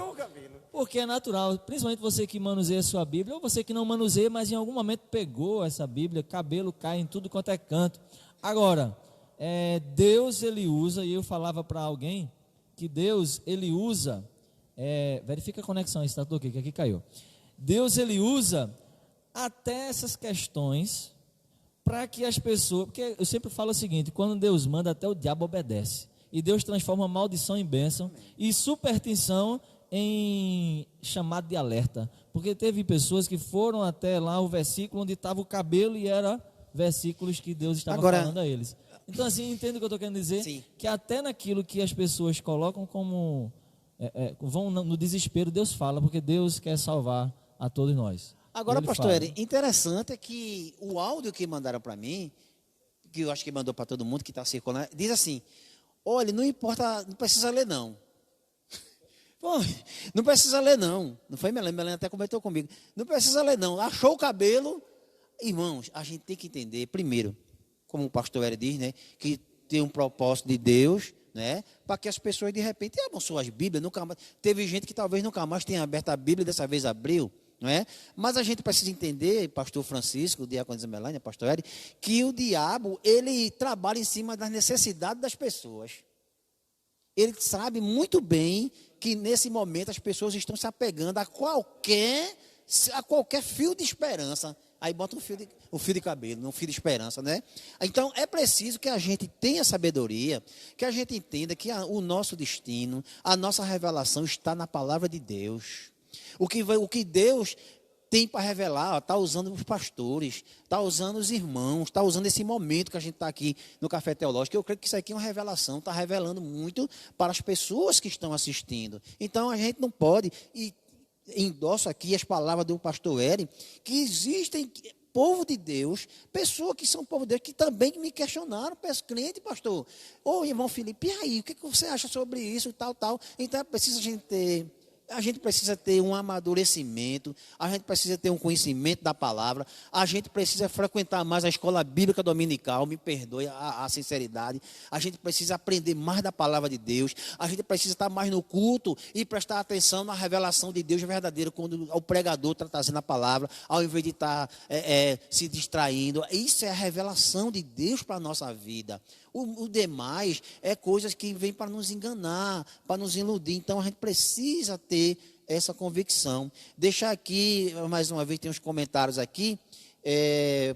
Porque é natural, principalmente você que manuseia a sua Bíblia, ou você que não manuseia, mas em algum momento pegou essa Bíblia, cabelo cai em tudo quanto é canto. Agora, Deus ele usa, e eu falava para alguém, que Deus ele usa, verifica a conexão, está tudo aqui, que aqui caiu. Deus ele usa até essas questões, para que as pessoas, porque eu sempre falo o seguinte, quando Deus manda, até o diabo obedece. E Deus transforma maldição em bênção e superstição em chamado de alerta. Porque teve pessoas que foram até lá o versículo onde estava o cabelo e era versículos que Deus estava falando a eles. Então, assim, entende o que eu estou querendo dizer? Sim. Que até naquilo que as pessoas colocam como... vão no desespero, Deus fala, porque Deus quer salvar a todos nós. Agora, Ele pastor fala. Eri, interessante é que o áudio que mandaram para mim, que eu acho que mandou para todo mundo que está circulando, diz assim: olha, não importa, não precisa ler não. Pô, não precisa ler não. Não foi Melanie? Melanie até comentou comigo. Não precisa ler não. Achou o cabelo. Irmãos, a gente tem que entender, primeiro, como o pastor Eri diz, né, que tem um propósito de Deus, né, para que as pessoas de repente abram suas Bíblias. Nunca mais, teve gente que talvez nunca mais tenha aberto a Bíblia, dessa vez abriu. Não é? Mas a gente precisa entender, pastor Francisco, diaconisa Melania, pastor Eri, que o diabo, ele trabalha em cima das necessidades das pessoas. Ele sabe muito bem que nesse momento as pessoas estão se apegando a qualquer fio de esperança. Aí bota um fio de cabelo, um fio de esperança, né? Então é preciso que a gente tenha sabedoria, que a gente entenda que o nosso destino, a nossa revelação está na palavra de Deus. O que Deus tem para revelar, está usando os pastores, está usando os irmãos, está usando esse momento que a gente está aqui no Café Teológico. Eu creio que isso aqui é uma revelação, está revelando muito para as pessoas que estão assistindo. Então a gente não pode, e endosso aqui as palavras do pastor Eri, que existem povo de Deus, pessoas que são povo de Deus, que também me questionaram, crente, pastor. Ô irmão Felipe, e aí, o que você acha sobre isso, tal. Então é preciso a gente precisa ter um amadurecimento, a gente precisa ter um conhecimento da palavra, a gente precisa frequentar mais a escola bíblica dominical, me perdoe a sinceridade, a gente precisa aprender mais da palavra de Deus, a gente precisa estar mais no culto e prestar atenção na revelação de Deus verdadeira, quando o pregador está trazendo a palavra, ao invés de estar se distraindo. Isso é a revelação de Deus para a nossa vida. O demais é coisas que vêm para nos enganar, para nos iludir. Então a gente precisa ter essa convicção. Deixar aqui, mais uma vez, tem uns comentários aqui.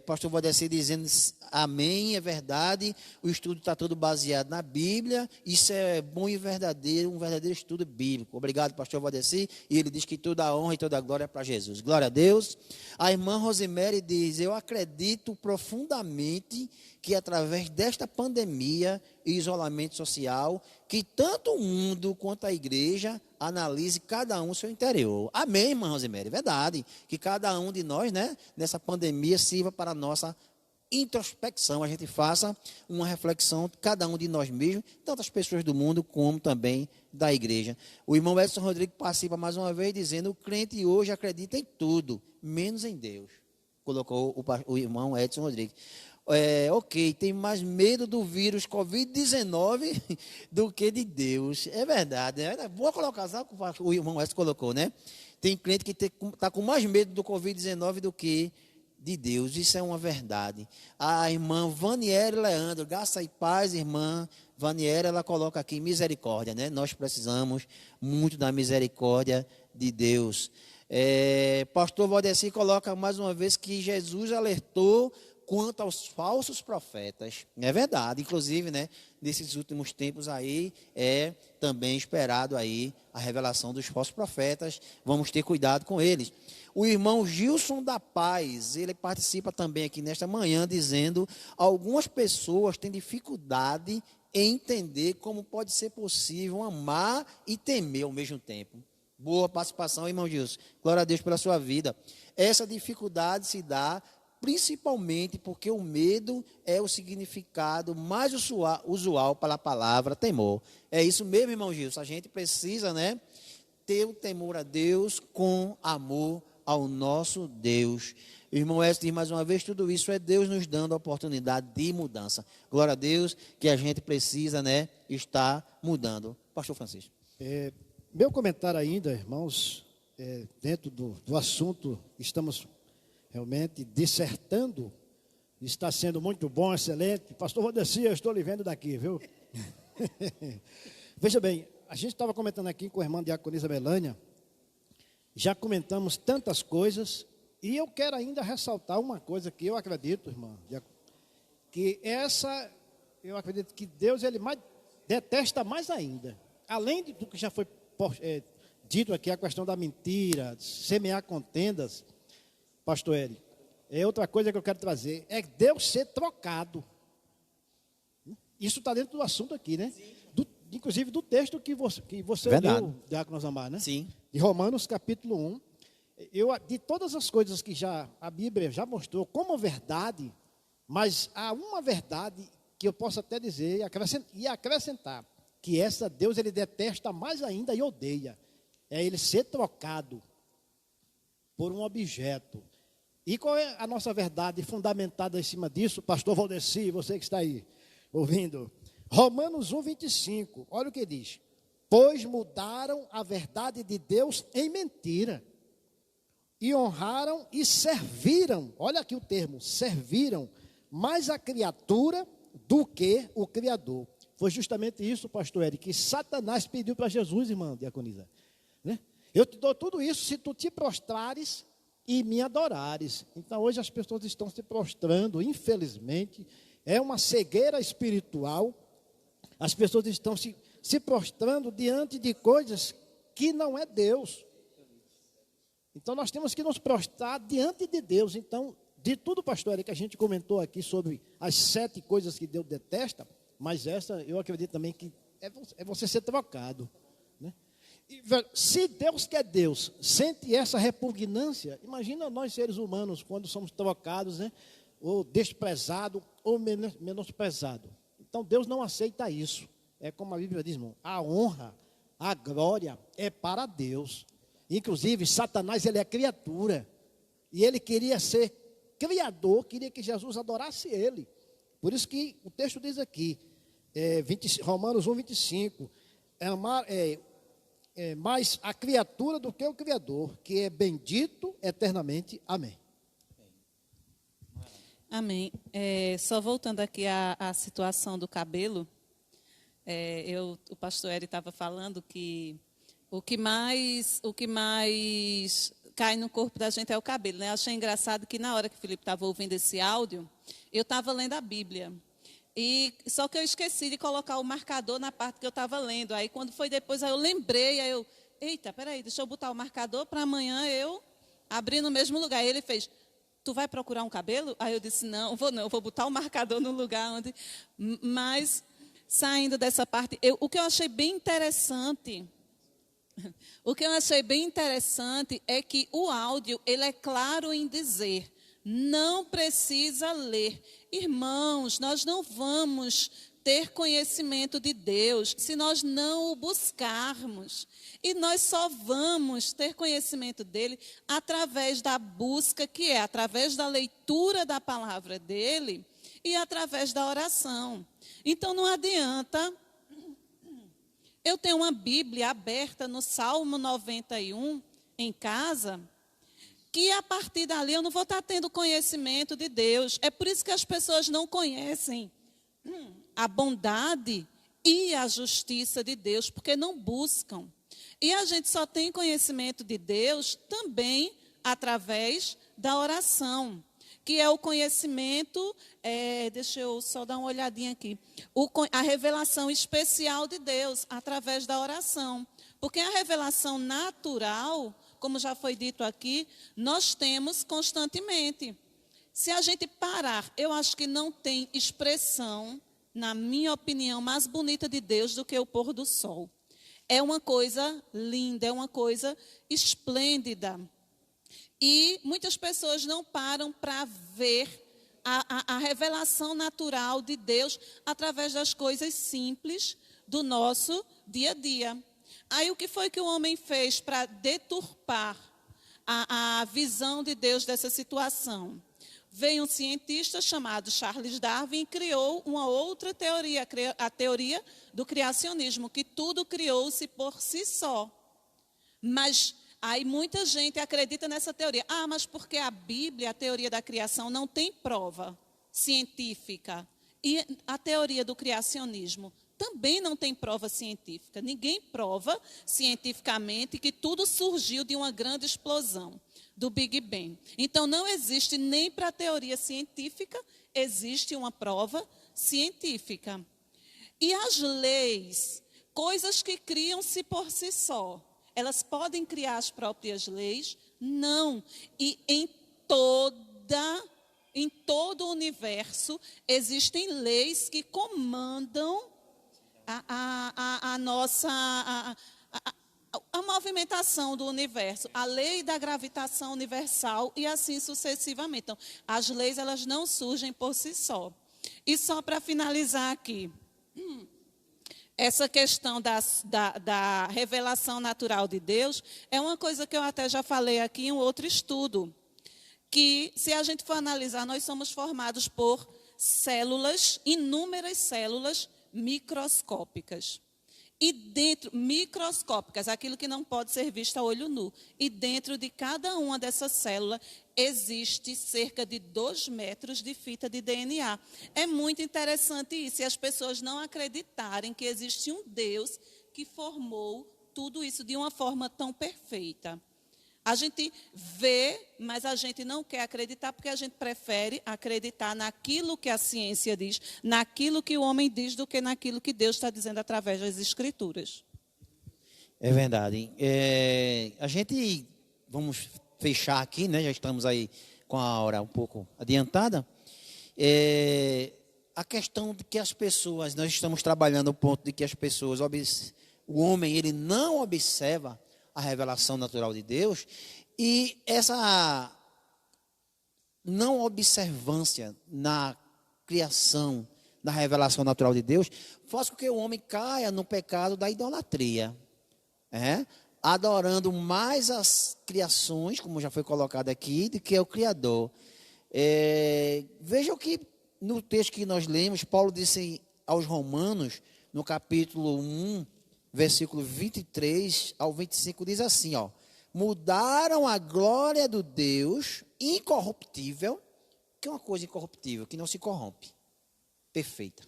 Pastor Valdeci dizendo amém, é verdade, o estudo está todo baseado na Bíblia, isso é bom e verdadeiro, um verdadeiro estudo bíblico. Obrigado, pastor Valdeci, e ele diz que toda a honra e toda a glória é para Jesus. Glória a Deus. A irmã Rosemary diz: eu acredito profundamente que através desta pandemia e isolamento social, que tanto o mundo quanto a igreja analise cada um o seu interior. Amém, irmã Rosemary, verdade. Que cada um de nós, né, nessa pandemia, sirva para a nossa introspecção. A gente faça uma reflexão, cada um de nós mesmos, tanto as pessoas do mundo como também da igreja. O irmão Edson Rodrigues participa mais uma vez dizendo: o crente hoje acredita em tudo, menos em Deus. Colocou o irmão Edson Rodrigues. Ok, tem mais medo do vírus Covid-19 do que de Deus. É verdade, né? Boa colocação que o irmão Edson colocou, né? Tem crente que está com mais medo do Covid-19 do que de Deus. Isso é uma verdade. A irmã Vaniere Leandro, graça e paz, irmã Vaniere, ela coloca aqui misericórdia, né? Nós precisamos muito da misericórdia de Deus. Pastor Valdeci coloca mais uma vez que Jesus alertou quanto aos falsos profetas. É verdade, inclusive, né, nesses últimos tempos aí, é também esperado aí a revelação dos falsos profetas. Vamos ter cuidado com eles. O irmão Gilson da Paz, ele participa também aqui nesta manhã, dizendo: algumas pessoas têm dificuldade em entender como pode ser possível amar e temer ao mesmo tempo. Boa participação, irmão Gilson. Glória a Deus pela sua vida. Essa dificuldade se dá principalmente porque o medo é o significado mais usual para a palavra temor. É isso mesmo, irmão Gilson. A gente precisa, né, ter o temor a Deus com amor ao nosso Deus. O irmão Edson diz mais uma vez: tudo isso é Deus nos dando a oportunidade de mudança. Glória a Deus que a gente precisa, né, estar mudando. Pastor Francisco. Meu comentário ainda, irmãos, dentro do assunto que estamos realmente dissertando, está sendo muito bom, excelente. Pastor Valdeci, eu estou lhe vendo daqui, viu? Veja bem, a gente estava comentando aqui com a irmã diaconisa Melânia, já comentamos tantas coisas, e eu quero ainda ressaltar uma coisa que eu acredito, irmã, que eu acredito que Deus, ele mais detesta mais ainda. Além do que já foi dito aqui, a questão da mentira, semear contendas, pastor Eri, é outra coisa que eu quero trazer, é Deus ser trocado. Isso está dentro do assunto aqui, né? Inclusive do texto que você leu, Diácono Zamar, né? Sim. De Romanos capítulo 1. De todas as coisas que a Bíblia já mostrou como verdade, mas há uma verdade que eu posso até dizer e acrescentar, que essa Deus ele detesta mais ainda e odeia. É ele ser trocado por um objeto. E qual é a nossa verdade fundamentada em cima disso? Pastor Valdeci, você que está aí ouvindo. Romanos 1, 25. Olha o que diz. Pois mudaram a verdade de Deus em mentira. E honraram e serviram. Olha aqui o termo. Serviram mais a criatura do que o Criador. Foi justamente isso, pastor Eric, que Satanás pediu para Jesus, irmã Diaconisa. Né? Eu te dou tudo isso se tu te prostrares e me adorares. Então hoje as pessoas estão se prostrando, infelizmente, é uma cegueira espiritual. As pessoas estão se prostrando diante de coisas que não é Deus. Então nós temos que nos prostrar diante de Deus. Então, de tudo, pastor Eric, que a gente comentou aqui sobre as 7 coisas que Deus detesta, mas essa eu acredito também que é você ser trocado, né? E, se Deus que é Deus sente essa repugnância, imagina nós seres humanos quando somos trocados, né? Ou desprezado ou menosprezado. Então Deus não aceita isso. É como a Bíblia diz, irmão, a honra, a glória é para Deus. Inclusive Satanás ele é criatura e ele queria ser criador, queria que Jesus adorasse ele. Por isso que o texto diz aqui, Romanos 1, 25, mais a criatura do que o Criador, que é bendito eternamente. Amém. Amém. Só voltando aqui à situação do cabelo, o pastor Eri estava falando que o que mais cai no corpo da gente é o cabelo, né? Achei engraçado que na hora que o Felipe estava ouvindo esse áudio, eu estava lendo a Bíblia. Só que eu esqueci de colocar o marcador na parte que eu estava lendo. Aí quando foi depois, aí eu lembrei, eita, peraí, deixa eu botar o marcador para amanhã eu abrir no mesmo lugar. Aí ele fez, tu vai procurar um cabelo? Aí eu disse, não, eu vou botar o marcador no lugar onde... Mas, saindo dessa parte, o que eu achei bem interessante... O que eu achei bem interessante é que o áudio, ele é claro em dizer, não precisa ler. Irmãos, nós não vamos ter conhecimento de Deus se nós não o buscarmos. E nós só vamos ter conhecimento dele através da busca, que é através da leitura da palavra dele e através da oração. Então não adianta... Eu tenho uma Bíblia aberta no Salmo 91 em casa, que a partir dali eu não vou estar tendo conhecimento de Deus. É por isso que as pessoas não conhecem a bondade e a justiça de Deus, porque não buscam. E a gente só tem conhecimento de Deus também através da oração, que é o conhecimento, deixa eu só dar uma olhadinha aqui, a revelação especial de Deus através da oração. Porque a revelação natural, como já foi dito aqui, nós temos constantemente. Se a gente parar, eu acho que não tem expressão, na minha opinião, mais bonita de Deus do que o pôr do sol. É uma coisa linda, é uma coisa esplêndida. E muitas pessoas não param para ver a revelação natural de Deus através das coisas simples do nosso dia a dia. Aí o que foi que o homem fez para deturpar a visão de Deus dessa situação? Veio um cientista chamado Charles Darwin e criou uma outra teoria, a teoria do criacionismo, que tudo criou-se por si só. Mas... aí muita gente acredita nessa teoria. Mas porque a Bíblia, a teoria da criação, não tem prova científica. E a teoria do criacionismo também não tem prova científica. Ninguém prova cientificamente que tudo surgiu de uma grande explosão, do Big Bang. Então, não existe nem para a teoria científica, existe uma prova científica. E as leis, coisas que criam-se por si só, elas podem criar as próprias leis? Não. E em todo o universo existem leis que comandam a nossa a movimentação do universo, a lei da gravitação universal e assim sucessivamente. Então, as leis elas não surgem por si só. E só para finalizar aqui, essa questão da revelação natural de Deus é uma coisa que eu até já falei aqui em um outro estudo, que se a gente for analisar, nós somos formados por células, inúmeras células microscópicas. E dentro, microscópicas, aquilo que não pode ser visto a olho nu. E dentro de cada uma dessas células existe cerca de 2 metros de fita de DNA. É muito interessante isso, e as pessoas não acreditarem que existe um Deus que formou tudo isso de uma forma tão perfeita. A gente vê, mas a gente não quer acreditar, porque a gente prefere acreditar naquilo que a ciência diz, naquilo que o homem diz, do que naquilo que Deus está dizendo através das Escrituras. É verdade. A gente, vamos fechar aqui, né? Já estamos aí com a hora um pouco adiantada. A questão de que as pessoas, nós estamos trabalhando o ponto de que as pessoas, o homem, ele não observa a revelação natural de Deus, e essa não observância na criação da revelação natural de Deus faz com que o homem caia no pecado da idolatria, adorando mais as criações, como já foi colocado aqui, do que o Criador. Veja o que no texto que nós lemos, Paulo disse aos Romanos, no capítulo 1, versículo 23 ao 25, diz assim, mudaram a glória do Deus incorruptível, que é uma coisa incorruptível, que não se corrompe, perfeita.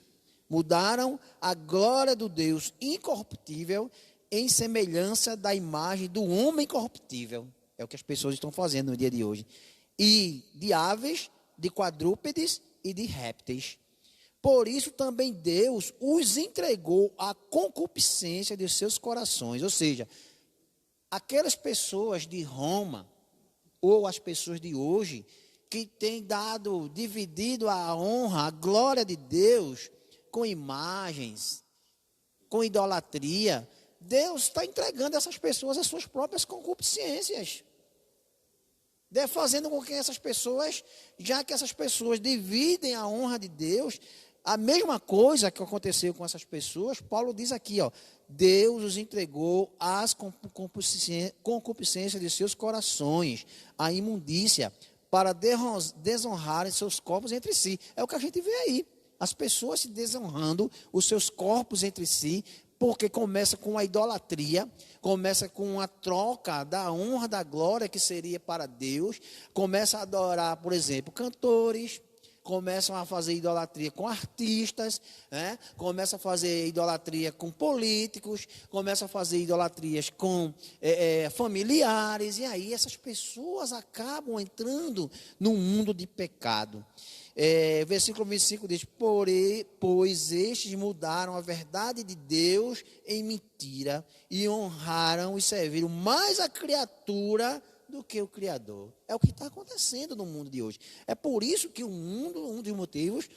Mudaram a glória do Deus incorruptível em semelhança da imagem do homem corruptível. É o que as pessoas estão fazendo no dia de hoje. E de aves, de quadrúpedes e de répteis. Por isso também Deus os entregou à concupiscência de seus corações. Ou seja, aquelas pessoas de Roma, ou as pessoas de hoje, que têm dividido a honra, a glória de Deus, com imagens, com idolatria, Deus está entregando essas pessoas às suas próprias concupiscências. Fazendo com que essas pessoas, já que essas pessoas dividem a honra de Deus, a mesma coisa que aconteceu com essas pessoas, Paulo diz aqui, Deus os entregou às concupiscências de seus corações, à imundícia, para desonrarem seus corpos entre si. É o que a gente vê aí, as pessoas se desonrando os seus corpos entre si, porque começa com a idolatria, começa com a troca da honra, da glória que seria para Deus, começa a adorar, por exemplo, cantores, começam a fazer idolatria com artistas, começam a fazer idolatria com políticos, começam a fazer idolatrias com familiares, e aí essas pessoas acabam entrando num mundo de pecado. Versículo 25 diz, pois estes mudaram a verdade de Deus em mentira e honraram e serviram mais a criatura do que o Criador. É o que está acontecendo no mundo de hoje. É por isso que o mundo, um dos motivos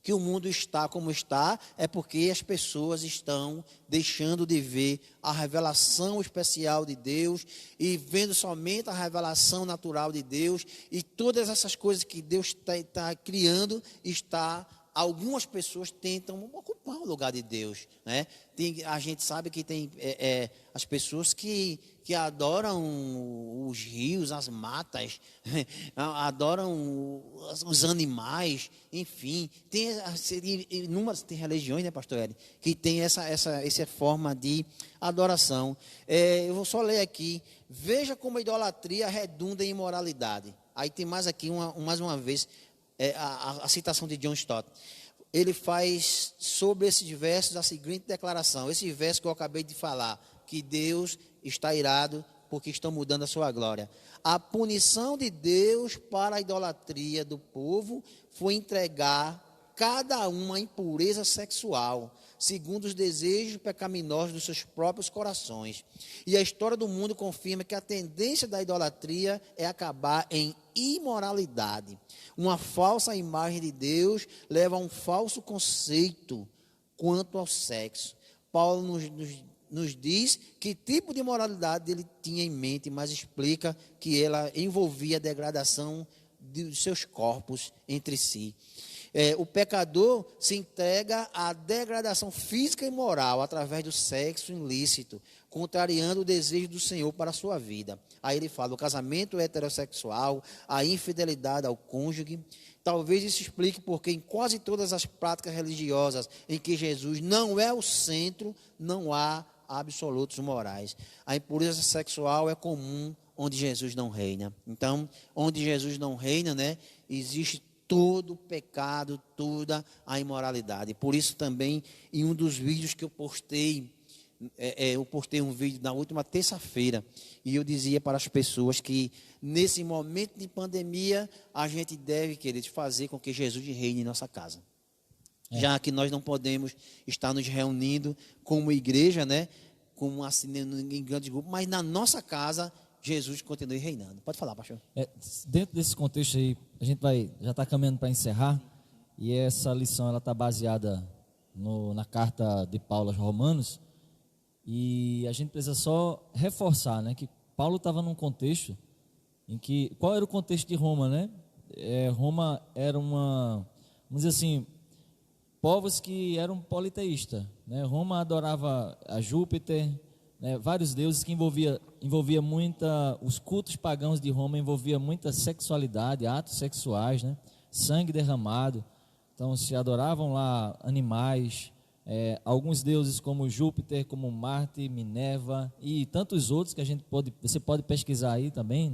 que o mundo está como está, é porque as pessoas estão deixando de ver a revelação especial de Deus e vendo somente a revelação natural de Deus, e todas essas coisas que Deus está criando, algumas pessoas tentam ocupar o lugar de Deus, a gente sabe que tem as pessoas que adoram os rios, as matas, adoram os animais, enfim, tem religiões, né, pastor Eli, que tem essa forma de adoração. Eu vou só ler aqui, veja como a idolatria redunda em imoralidade. Aí tem mais aqui, mais uma vez, a citação de John Stott. Ele faz sobre esses versos a seguinte declaração, esse verso que eu acabei de falar, que Deus está irado porque estão mudando a sua glória. A punição de Deus para a idolatria do povo foi entregar cada um a impureza sexual, segundo os desejos pecaminosos dos seus próprios corações. E a história do mundo confirma que a tendência da idolatria é acabar em imoralidade. Uma falsa imagem de Deus leva a um falso conceito quanto ao sexo. Paulo nos diz que tipo de moralidade ele tinha em mente, mas explica que ela envolvia a degradação dos seus corpos entre si. O pecador se entrega à degradação física e moral através do sexo ilícito, contrariando o desejo do Senhor para a sua vida. Aí ele fala o casamento heterossexual, a infidelidade ao cônjuge. Talvez isso explique porque em quase todas as práticas religiosas em que Jesus não é o centro, não há absolutos morais. A impureza sexual é comum onde Jesus não reina. Então, onde Jesus não reina, existe todo o pecado, toda a imoralidade. Por isso também, em um dos vídeos que eu postei um vídeo na última terça-feira, e eu dizia para as pessoas que nesse momento de pandemia, a gente deve, queridos, fazer com que Jesus reine em nossa casa. Já que nós não podemos estar nos reunindo como igreja, como assinando em grandes grupos, mas na nossa casa, Jesus continue reinando. Pode falar, pastor. Dentro desse contexto aí, a gente já está caminhando para encerrar, e essa lição ela está baseada na carta de Paulo aos Romanos, e a gente precisa só reforçar, que Paulo estava num contexto em que, qual era o contexto de Roma, Roma era vamos dizer assim, povos que eram politeístas, Roma adorava a Júpiter, vários deuses que envolvia os cultos pagãos de Roma envolvia muita sexualidade, atos sexuais, sangue derramado. Então se adoravam lá animais, alguns deuses como Júpiter, como Marte, Minerva e tantos outros que você pode pesquisar aí também,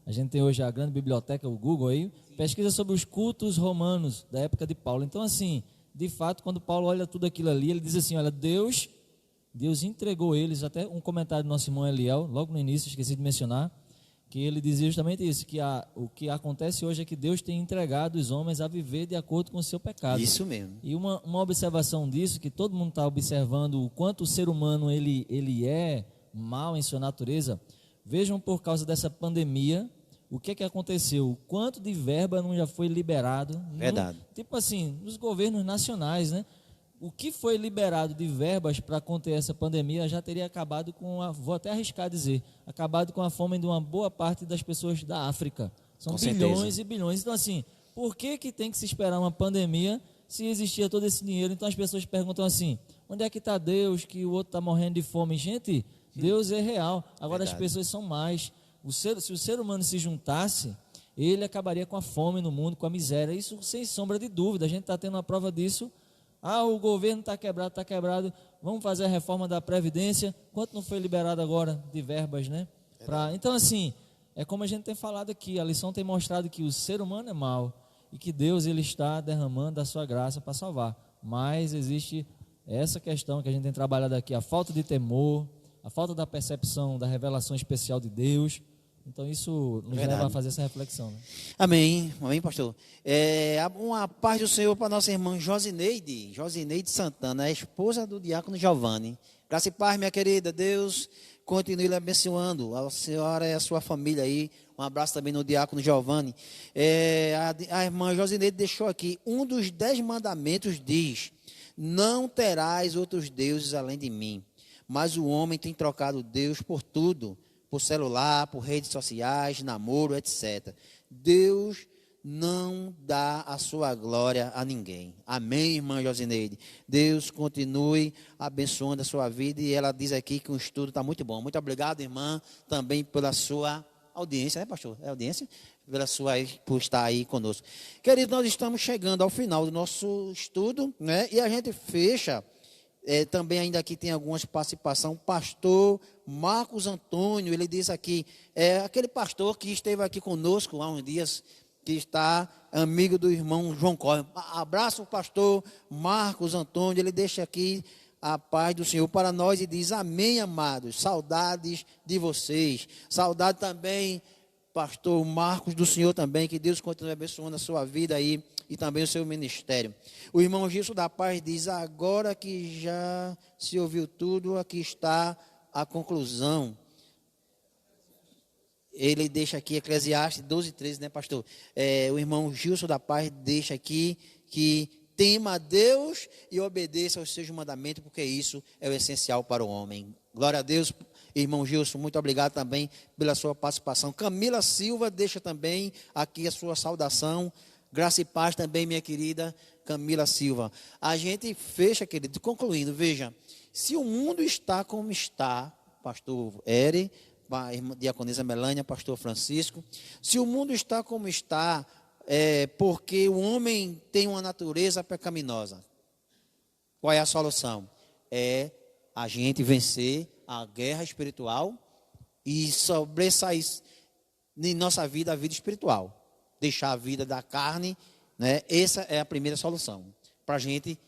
A gente tem hoje a grande biblioteca, o Google aí, pesquisa sobre os cultos romanos da época de Paulo. Então assim, de fato, quando Paulo olha tudo aquilo ali, ele diz assim, olha, Deus entregou eles, até um comentário do nosso irmão Eliel, logo no início, esqueci de mencionar, que ele dizia justamente isso, que o que acontece hoje é que Deus tem entregado os homens a viver de acordo com o seu pecado. Isso mesmo. E uma observação disso, que todo mundo está observando o quanto o ser humano ele é mal em sua natureza. Vejam, por causa dessa pandemia, o que aconteceu, o quanto de verba não já foi liberado. Verdade. Tipo assim, nos governos nacionais, O que foi liberado de verbas para conter essa pandemia já teria acabado vou até arriscar dizer, acabado com a fome de uma boa parte das pessoas da África. São bilhões e bilhões. Então assim, por que tem que se esperar uma pandemia se existia todo esse dinheiro? Então as pessoas perguntam assim, onde é que está Deus que o outro está morrendo de fome? Gente, Deus é real. Agora Verdade. As pessoas são mais. Se o ser humano se juntasse, ele acabaria com a fome no mundo, com a miséria. Isso sem sombra de dúvida. A gente está tendo uma prova disso. O governo está quebrado, vamos fazer a reforma da Previdência. Quanto não foi liberado agora de verbas, Então, assim, é como a gente tem falado aqui, a lição tem mostrado que o ser humano é mau e que Deus ele está derramando a sua graça para salvar. Mas existe essa questão que a gente tem trabalhado aqui, a falta de temor, a falta da percepção da revelação especial de Deus. Então isso nos leva a fazer essa reflexão. Amém, pastor. Uma paz do Senhor para nossa irmã Josineide Santana, a esposa do diácono Giovanni. Graça e paz, minha querida, Deus continue lhe abençoando, a senhora e a sua família aí. Um abraço também no diácono Giovanni. A irmã Josineide deixou aqui, um dos 10 mandamentos diz, não terás outros deuses além de mim. Mas o homem tem trocado Deus por tudo, por celular, por redes sociais, namoro, etc. Deus não dá a sua glória a ninguém. Amém, irmã Josineide? Deus continue abençoando a sua vida. E ela diz aqui que o estudo está muito bom. Muito obrigado, irmã, também pela sua audiência, pastor? É audiência? Por estar aí conosco. Queridos, nós estamos chegando ao final do nosso estudo, E a gente fecha. Também ainda aqui tem algumas participações. Pastor Marcos Antônio, ele diz aqui, aquele pastor que esteve aqui conosco há uns dias, que está amigo do irmão João Corre. Abraço o pastor Marcos Antônio, ele deixa aqui a paz do Senhor para nós e diz, amém, amados, saudades de vocês. Saudade também pastor Marcos do Senhor também, que Deus continue abençoando a sua vida aí e também o seu ministério. O irmão Gilson da Paz diz: agora que já se ouviu tudo, aqui está a conclusão. Ele deixa aqui Eclesiastes 12:13, né, pastor? O irmão Gilson da Paz deixa aqui que tema a Deus e obedeça aos seus mandamentos, porque isso é o essencial para o homem. Glória a Deus, irmão Gilson, muito obrigado também pela sua participação. Camila Silva deixa também aqui a sua saudação. Graça e paz também, minha querida Camila Silva. A gente fecha, querido, concluindo, veja, se o mundo está como está, pastor Eri, a irmã diaconisa Melânia, pastor Francisco, se o mundo está como está, porque o homem tem uma natureza pecaminosa. Qual é a solução? É a gente vencer a guerra espiritual e sobressair em nossa vida a vida espiritual. Deixar a vida da carne, né? Essa é a primeira solução. Para a gente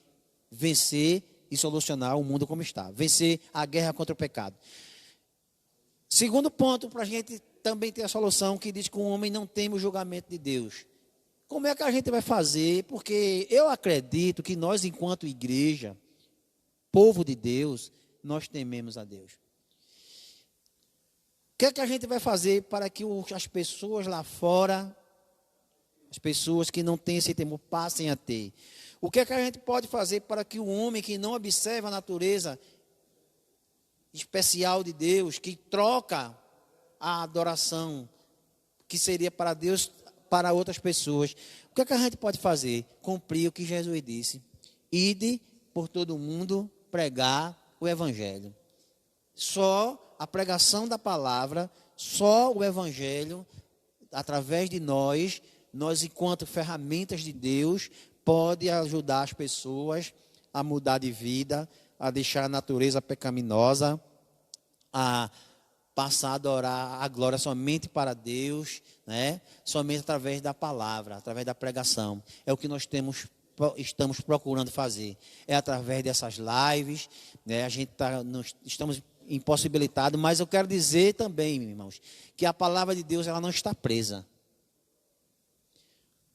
vencer e solucionar o mundo como está. Vencer a guerra contra o pecado. Segundo ponto, para a gente também ter a solução que diz que o homem não teme o julgamento de Deus. Como é que a gente vai fazer? Porque eu acredito que nós, enquanto igreja, povo de Deus, nós tememos a Deus. O que é que a gente vai fazer para que as pessoas lá fora, as pessoas que não têm esse temor, passem a ter? O que é que a gente pode fazer para que o homem que não observa a natureza especial de Deus, que troca a adoração que seria para Deus, para outras pessoas, o que é que a gente pode fazer? Cumprir o que Jesus disse: ide por todo mundo pregar o evangelho. Só a pregação da palavra, só o evangelho, através de nós enquanto ferramentas de Deus, pode ajudar as pessoas a mudar de vida, a deixar a natureza pecaminosa, a passar a adorar a glória somente para Deus, né? Somente através da palavra, através da pregação. É o que nós estamos procurando fazer. É através dessas lives, né? A gente estamos impossibilitados, mas eu quero dizer também, irmãos, que a palavra de Deus ela não está presa.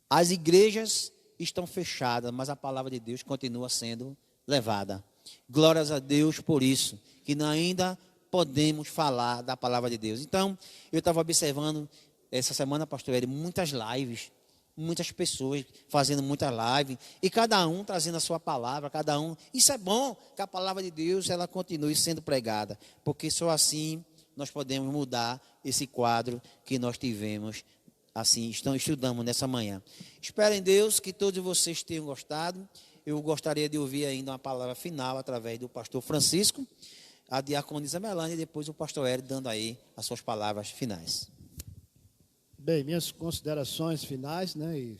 As igrejas estão fechadas, mas a palavra de Deus continua sendo levada. Glórias a Deus por isso, que ainda podemos falar da palavra de Deus. Então, eu estava observando essa semana, pastor Eri, muitas lives, muitas pessoas fazendo muitas lives, e cada um trazendo a sua palavra, cada um. Isso é bom, que a palavra de Deus ela continue sendo pregada, porque só assim nós podemos mudar esse quadro que nós tivemos, assim, estudamos nessa manhã. Espero em Deus que todos vocês tenham gostado. Eu gostaria de ouvir ainda uma palavra final através do pastor Francisco, a diaconisa Melânia e depois o pastor Hélio dando aí as suas palavras finais. Bem, minhas considerações finais, né, e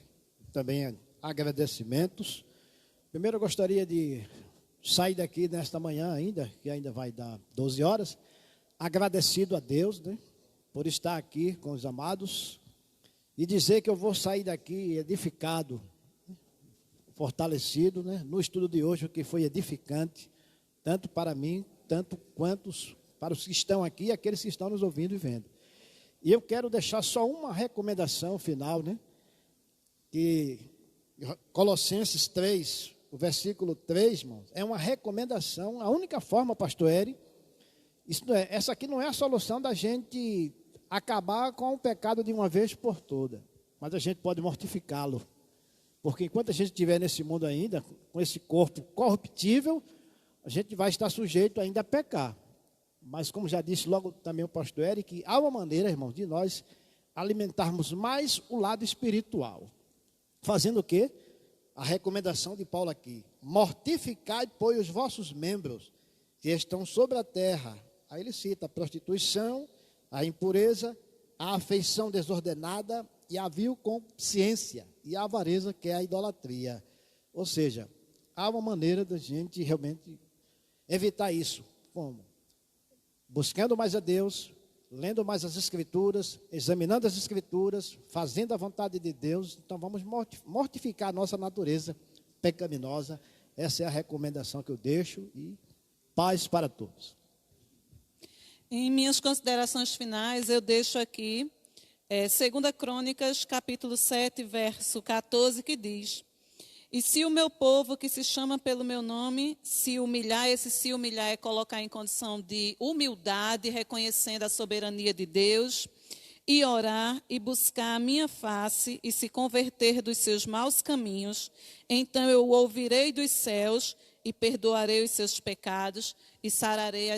também agradecimentos. Primeiro eu gostaria de sair daqui nesta manhã ainda, que ainda vai dar 12 horas, agradecido a Deus, né, por estar aqui com os amados e dizer que eu vou sair daqui edificado, fortalecido, né, no estudo de hoje, que foi edificante, tanto para mim, tanto quanto para os que estão aqui e aqueles que estão nos ouvindo e vendo. E eu quero deixar só uma recomendação final, né? Que Colossenses 3, o versículo 3, irmãos, é uma recomendação. A única forma, pastor Eri, essa aqui não é a solução da gente acabar com o pecado de uma vez por toda, mas a gente pode mortificá-lo. Porque enquanto a gente estiver nesse mundo ainda, com esse corpo corruptível, a gente vai estar sujeito ainda a pecar. Mas como já disse logo também o pastor Eric, há uma maneira, irmãos, de nós alimentarmos mais o lado espiritual. Fazendo o quê? A recomendação de Paulo aqui: mortificai, pois, os vossos membros que estão sobre a terra. Aí ele cita a prostituição, a impureza, a afeição desordenada e a vil consciência e a avareza, que é a idolatria. Ou seja, há uma maneira da gente realmente evitar isso. Como? Buscando mais a Deus, lendo mais as Escrituras, examinando as Escrituras, fazendo a vontade de Deus. Então vamos mortificar a nossa natureza pecaminosa. Essa é a recomendação que eu deixo, e paz para todos. Em minhas considerações finais, eu deixo aqui 2 Crônicas, capítulo 7, verso 14, que diz: e se o meu povo, que se chama pelo meu nome, se humilhar, esse se humilhar é colocar em condição de humildade, reconhecendo a soberania de Deus, e orar e buscar a minha face e se converter dos seus maus caminhos, então eu o ouvirei dos céus e perdoarei os seus pecados e sararei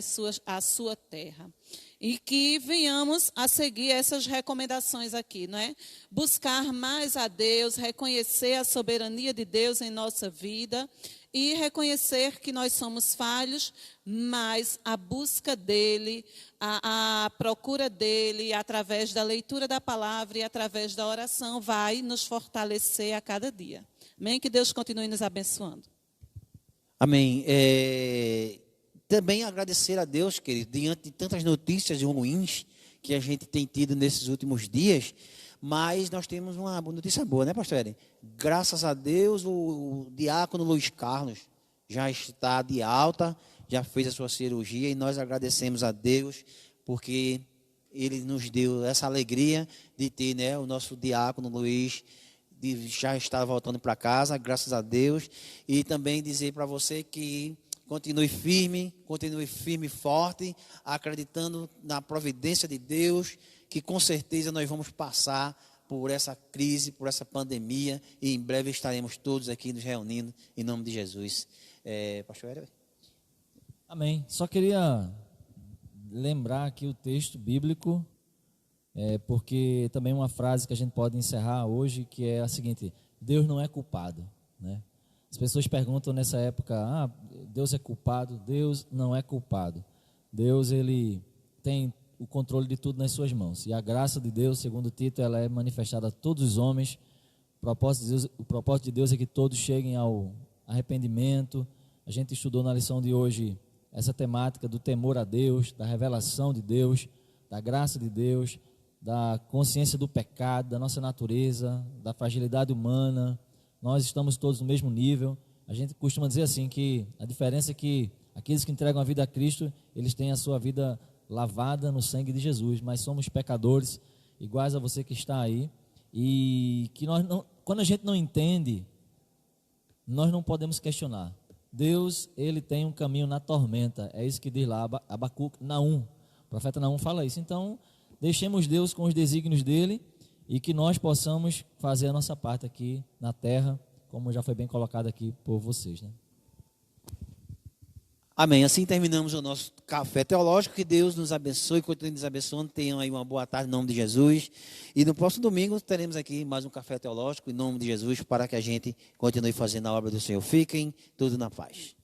a sua terra. E que venhamos a seguir essas recomendações aqui, não é? Buscar mais a Deus, reconhecer a soberania de Deus em nossa vida e reconhecer que nós somos falhos, mas a busca dele, a procura dele, através da leitura da palavra e através da oração, vai nos fortalecer a cada dia. Amém? Que Deus continue nos abençoando. Amém. Também agradecer a Deus, querido, diante de tantas notícias ruins que a gente tem tido nesses últimos dias, mas nós temos uma notícia boa, né, pastor Eren? Graças a Deus, o diácono Luiz Carlos já está de alta, já fez a sua cirurgia, e nós agradecemos a Deus, porque ele nos deu essa alegria de ter, né, o nosso diácono Luiz, já está voltando para casa, graças a Deus, e também dizer para você que continue firme e forte, acreditando na providência de Deus, que com certeza nós vamos passar por essa crise, por essa pandemia, e em breve estaremos todos aqui nos reunindo, em nome de Jesus. Pastor Hélio? Amém. Só queria lembrar aqui o texto bíblico, porque também uma frase que a gente pode encerrar hoje, que é a seguinte: Deus não é culpado, né? As pessoas perguntam nessa época: Deus é culpado? Deus não é culpado. Deus, ele tem o controle de tudo nas suas mãos. E a graça de Deus, segundo Tito, ela é manifestada a todos os homens. O propósito de Deus é que todos cheguem ao arrependimento. A gente estudou na lição de hoje essa temática do temor a Deus, da revelação de Deus, da graça de Deus, da consciência do pecado, da nossa natureza, da fragilidade humana. Nós estamos todos no mesmo nível. A gente costuma dizer assim, que a diferença é que aqueles que entregam a vida a Cristo, eles têm a sua vida lavada no sangue de Jesus, mas somos pecadores, iguais a você que está aí, e que quando a gente não entende, nós não podemos questionar. Deus, ele tem um caminho na tormenta, é isso que diz lá Abacuque, Naum, o profeta Naum fala isso. Então, deixemos Deus com os desígnios dele, e que nós possamos fazer a nossa parte aqui na terra, como já foi bem colocado aqui por vocês, né? Amém. Assim terminamos o nosso café teológico. Que Deus nos abençoe, continue nos abençoando. Tenham aí uma boa tarde em nome de Jesus. E no próximo domingo teremos aqui mais um café teológico em nome de Jesus, para que a gente continue fazendo a obra do Senhor. Fiquem todos na paz.